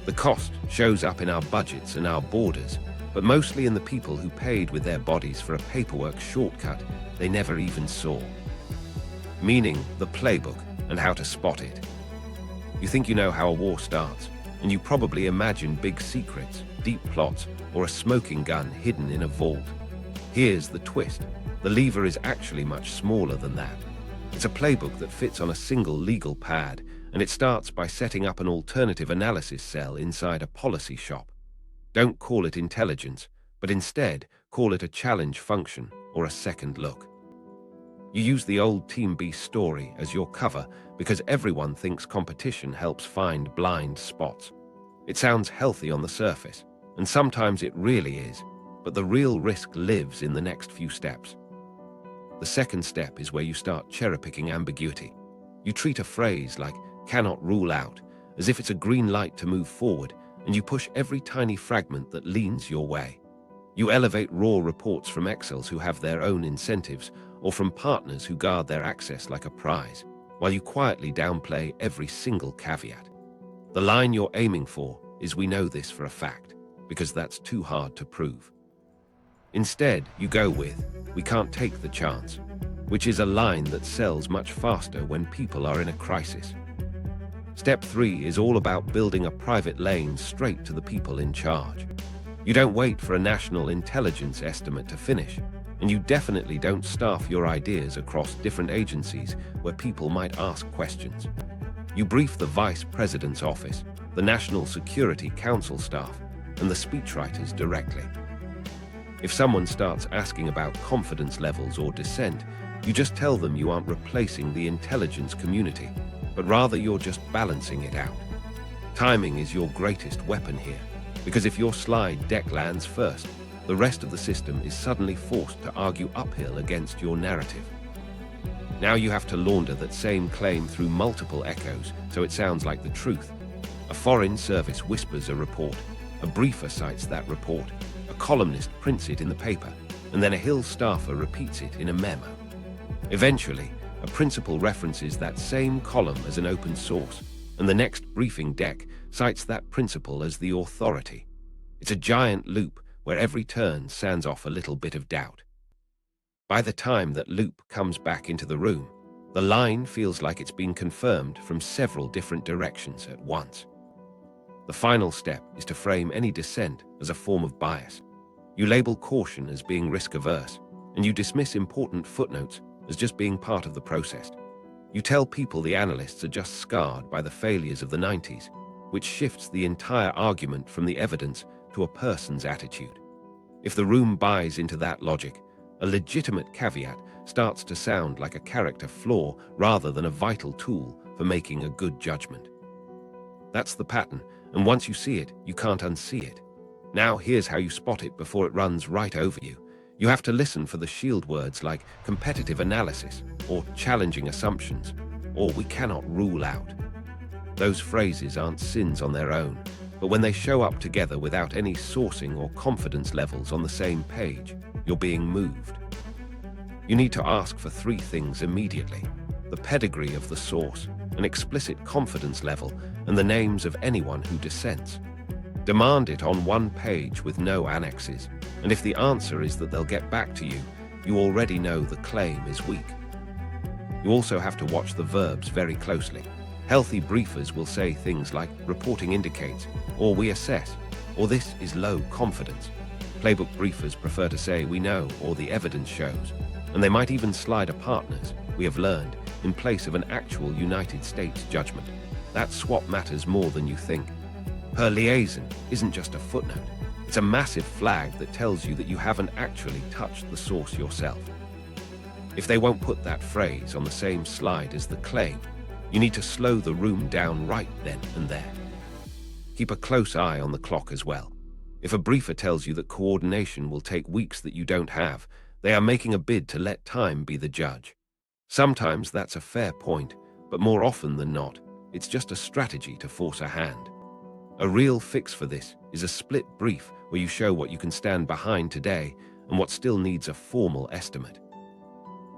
The cost shows up in our budgets and our borders, but mostly in the people who paid with their bodies for a paperwork shortcut they never even saw. Meaning the playbook and how to spot it. You think you know how a war starts, and you probably imagine big secrets, deep plots, or a smoking gun hidden in a vault. Here's the twist. The lever is actually much smaller than that. It's a playbook that fits on a single legal pad, and it starts by setting up an alternative analysis cell inside a policy shop. Don't call it intelligence, but instead call it a challenge function or a second look. You use the old Team B story as your cover because everyone thinks competition helps find blind spots. It sounds healthy on the surface, and sometimes it really is, but the real risk lives in the next few steps. The second step is where you start cherry-picking ambiguity. You treat a phrase like "cannot rule out" as if it's a green light to move forward, and you push every tiny fragment that leans your way. You elevate raw reports from Excels who have their own incentives, or from partners who guard their access like a prize, while you quietly downplay every single caveat. The line you're aiming for is "we know this for a fact," because that's too hard to prove. Instead, you go with "we can't take the chance," which is a line that sells much faster when people are in a crisis. Step 3 is all about building a private lane straight to the people in charge. You don't wait for a national intelligence estimate to finish. And you definitely don't staff your ideas across different agencies where people might ask questions. You brief the Vice President's office, the National Security Council staff, and the speechwriters directly. If someone starts asking about confidence levels or dissent, you just tell them you aren't replacing the intelligence community, but rather you're just balancing it out. Timing is your greatest weapon here, because if your slide deck lands first, the rest of the system is suddenly forced to argue uphill against your narrative. Now you have to launder that same claim through multiple echoes so it sounds like the truth. A foreign service whispers a report, a briefer cites that report, a columnist prints it in the paper, and then a Hill staffer repeats it in a memo. Eventually, a principal references that same column as an open source, and the next briefing deck cites that principal as the authority. It's a giant loop where every turn sands off a little bit of doubt. By the time that loop comes back into the room, the line feels like it's been confirmed from several different directions at once. The final step is to frame any dissent as a form of bias. You label caution as being risk-averse, and you dismiss important footnotes as just being part of the process. You tell people the analysts are just scarred by the failures of the 90s, which shifts the entire argument from the evidence to a person's attitude. If the room buys into that logic, a legitimate caveat starts to sound like a character flaw rather than a vital tool for making a good judgment. That's the pattern, and once you see it, you can't unsee it. Now here's how you spot it before it runs right over you. You have to listen for the shield words like competitive analysis, or challenging assumptions, or we cannot rule out. Those phrases aren't sins on their own, but when they show up together without any sourcing or confidence levels on the same page, you're being moved. You need to ask for three things immediately: the pedigree of the source, an explicit confidence level, and the names of anyone who dissents. Demand it on one page with no annexes, and if the answer is that they'll get back to you, you already know the claim is weak. You also have to watch the verbs very closely. Healthy briefers will say things like reporting indicates, or we assess, or this is low confidence. Playbook briefers prefer to say we know or the evidence shows, and they might even slide a partner's, we have learned, in place of an actual United States judgment. That swap matters more than you think. Per liaison isn't just a footnote. It's a massive flag that tells you that you haven't actually touched the source yourself. If they won't put that phrase on the same slide as the claim, you need to slow the room down right then and there. Keep a close eye on the clock as well. If a briefer tells you that coordination will take weeks that you don't have, they are making a bid to let time be the judge. Sometimes that's a fair point, but more often than not, it's just a strategy to force a hand. A real fix for this is a split brief where you show what you can stand behind today and what still needs a formal estimate.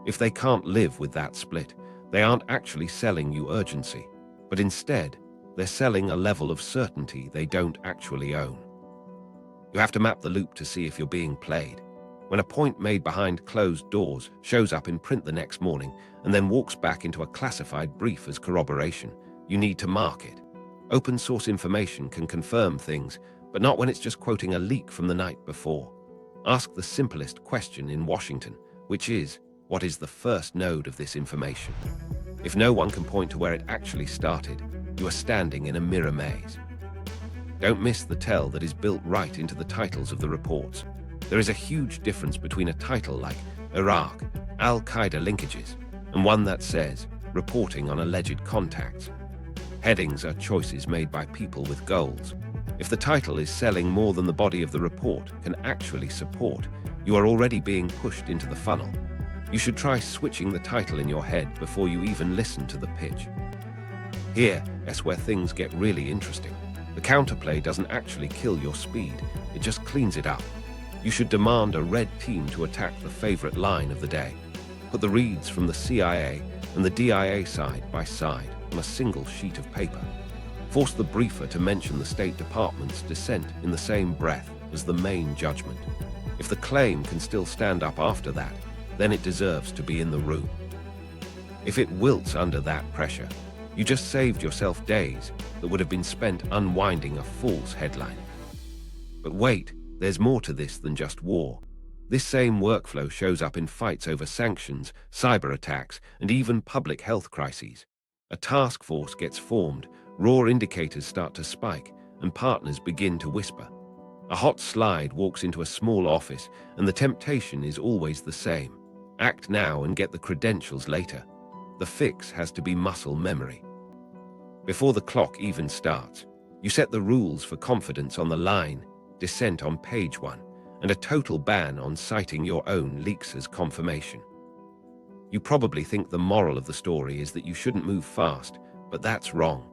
If they can't live with that split, they aren't actually selling you urgency, but instead, they're selling a level of certainty they don't actually own. You have to map the loop to see if you're being played. When a point made behind closed doors shows up in print the next morning and then walks back into a classified brief as corroboration, you need to mark it. Open source information can confirm things, but not when it's just quoting a leak from the night before. Ask the simplest question in Washington, which is, what is the first node of this information? If no one can point to where it actually started, you are standing in a mirror maze. Don't miss the tell that is built right into the titles of the reports. There is a huge difference between a title like Iraq, Al-Qaeda linkages, and one that says, reporting on alleged contacts. Headings are choices made by people with goals. If the title is selling more than the body of the report can actually support, you are already being pushed into the funnel. You should try switching the title in your head before you even listen to the pitch. Here is where things get really interesting. The counterplay doesn't actually kill your speed, it just cleans it up. You should demand a red team to attack the favorite line of the day. Put the reads from the CIA and the DIA side by side on a single sheet of paper. Force the briefer to mention the State Department's dissent in the same breath as the main judgment. If the claim can still stand up after that, then it deserves to be in the room. If it wilts under that pressure, you just saved yourself days that would have been spent unwinding a false headline. But wait, there's more to this than just war. This same workflow shows up in fights over sanctions, cyber attacks, and even public health crises. A task force gets formed, raw indicators start to spike, and partners begin to whisper. A hot slide walks into a small office, and the temptation is always the same. Act now and get the credentials later. The fix has to be muscle memory. Before the clock even starts, you set the rules for confidence on the line, dissent on page 1, and a total ban on citing your own leaks as confirmation. You probably think the moral of the story is that you shouldn't move fast, but that's wrong.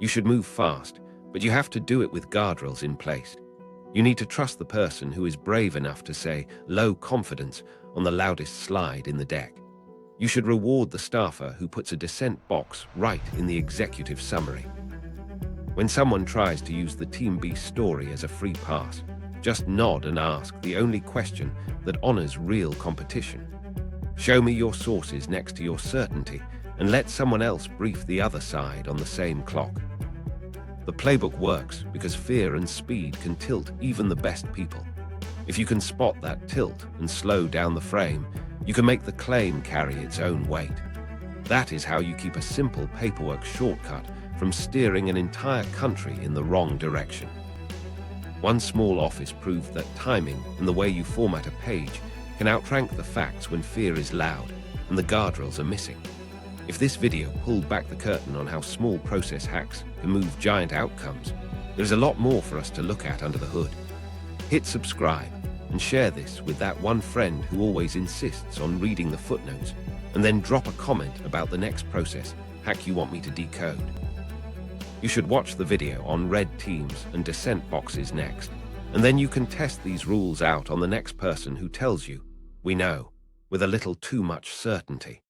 You should move fast, but you have to do it with guardrails in place. You need to trust the person who is brave enough to say low confidence on the loudest slide in the deck. You should reward the staffer who puts a dissent box right in the executive summary. When someone tries to use the Team B story as a free pass, just nod and ask the only question that honors real competition. Show me your sources next to your certainty and let someone else brief the other side on the same clock. The playbook works because fear and speed can tilt even the best people. If you can spot that tilt and slow down the frame, you can make the claim carry its own weight. That is how you keep a simple paperwork shortcut from steering an entire country in the wrong direction. One small office proved that timing and the way you format a page can outrank the facts when fear is loud and the guardrails are missing. If this video pulled back the curtain on how small process hacks can move giant outcomes, there's a lot more for us to look at under the hood. Hit subscribe and share this with that one friend who always insists on reading the footnotes, and then drop a comment about the next process hack you want me to decode. You should watch the video on red teams and dissent boxes next, and then you can test these rules out on the next person who tells you, "We know," with a little too much certainty.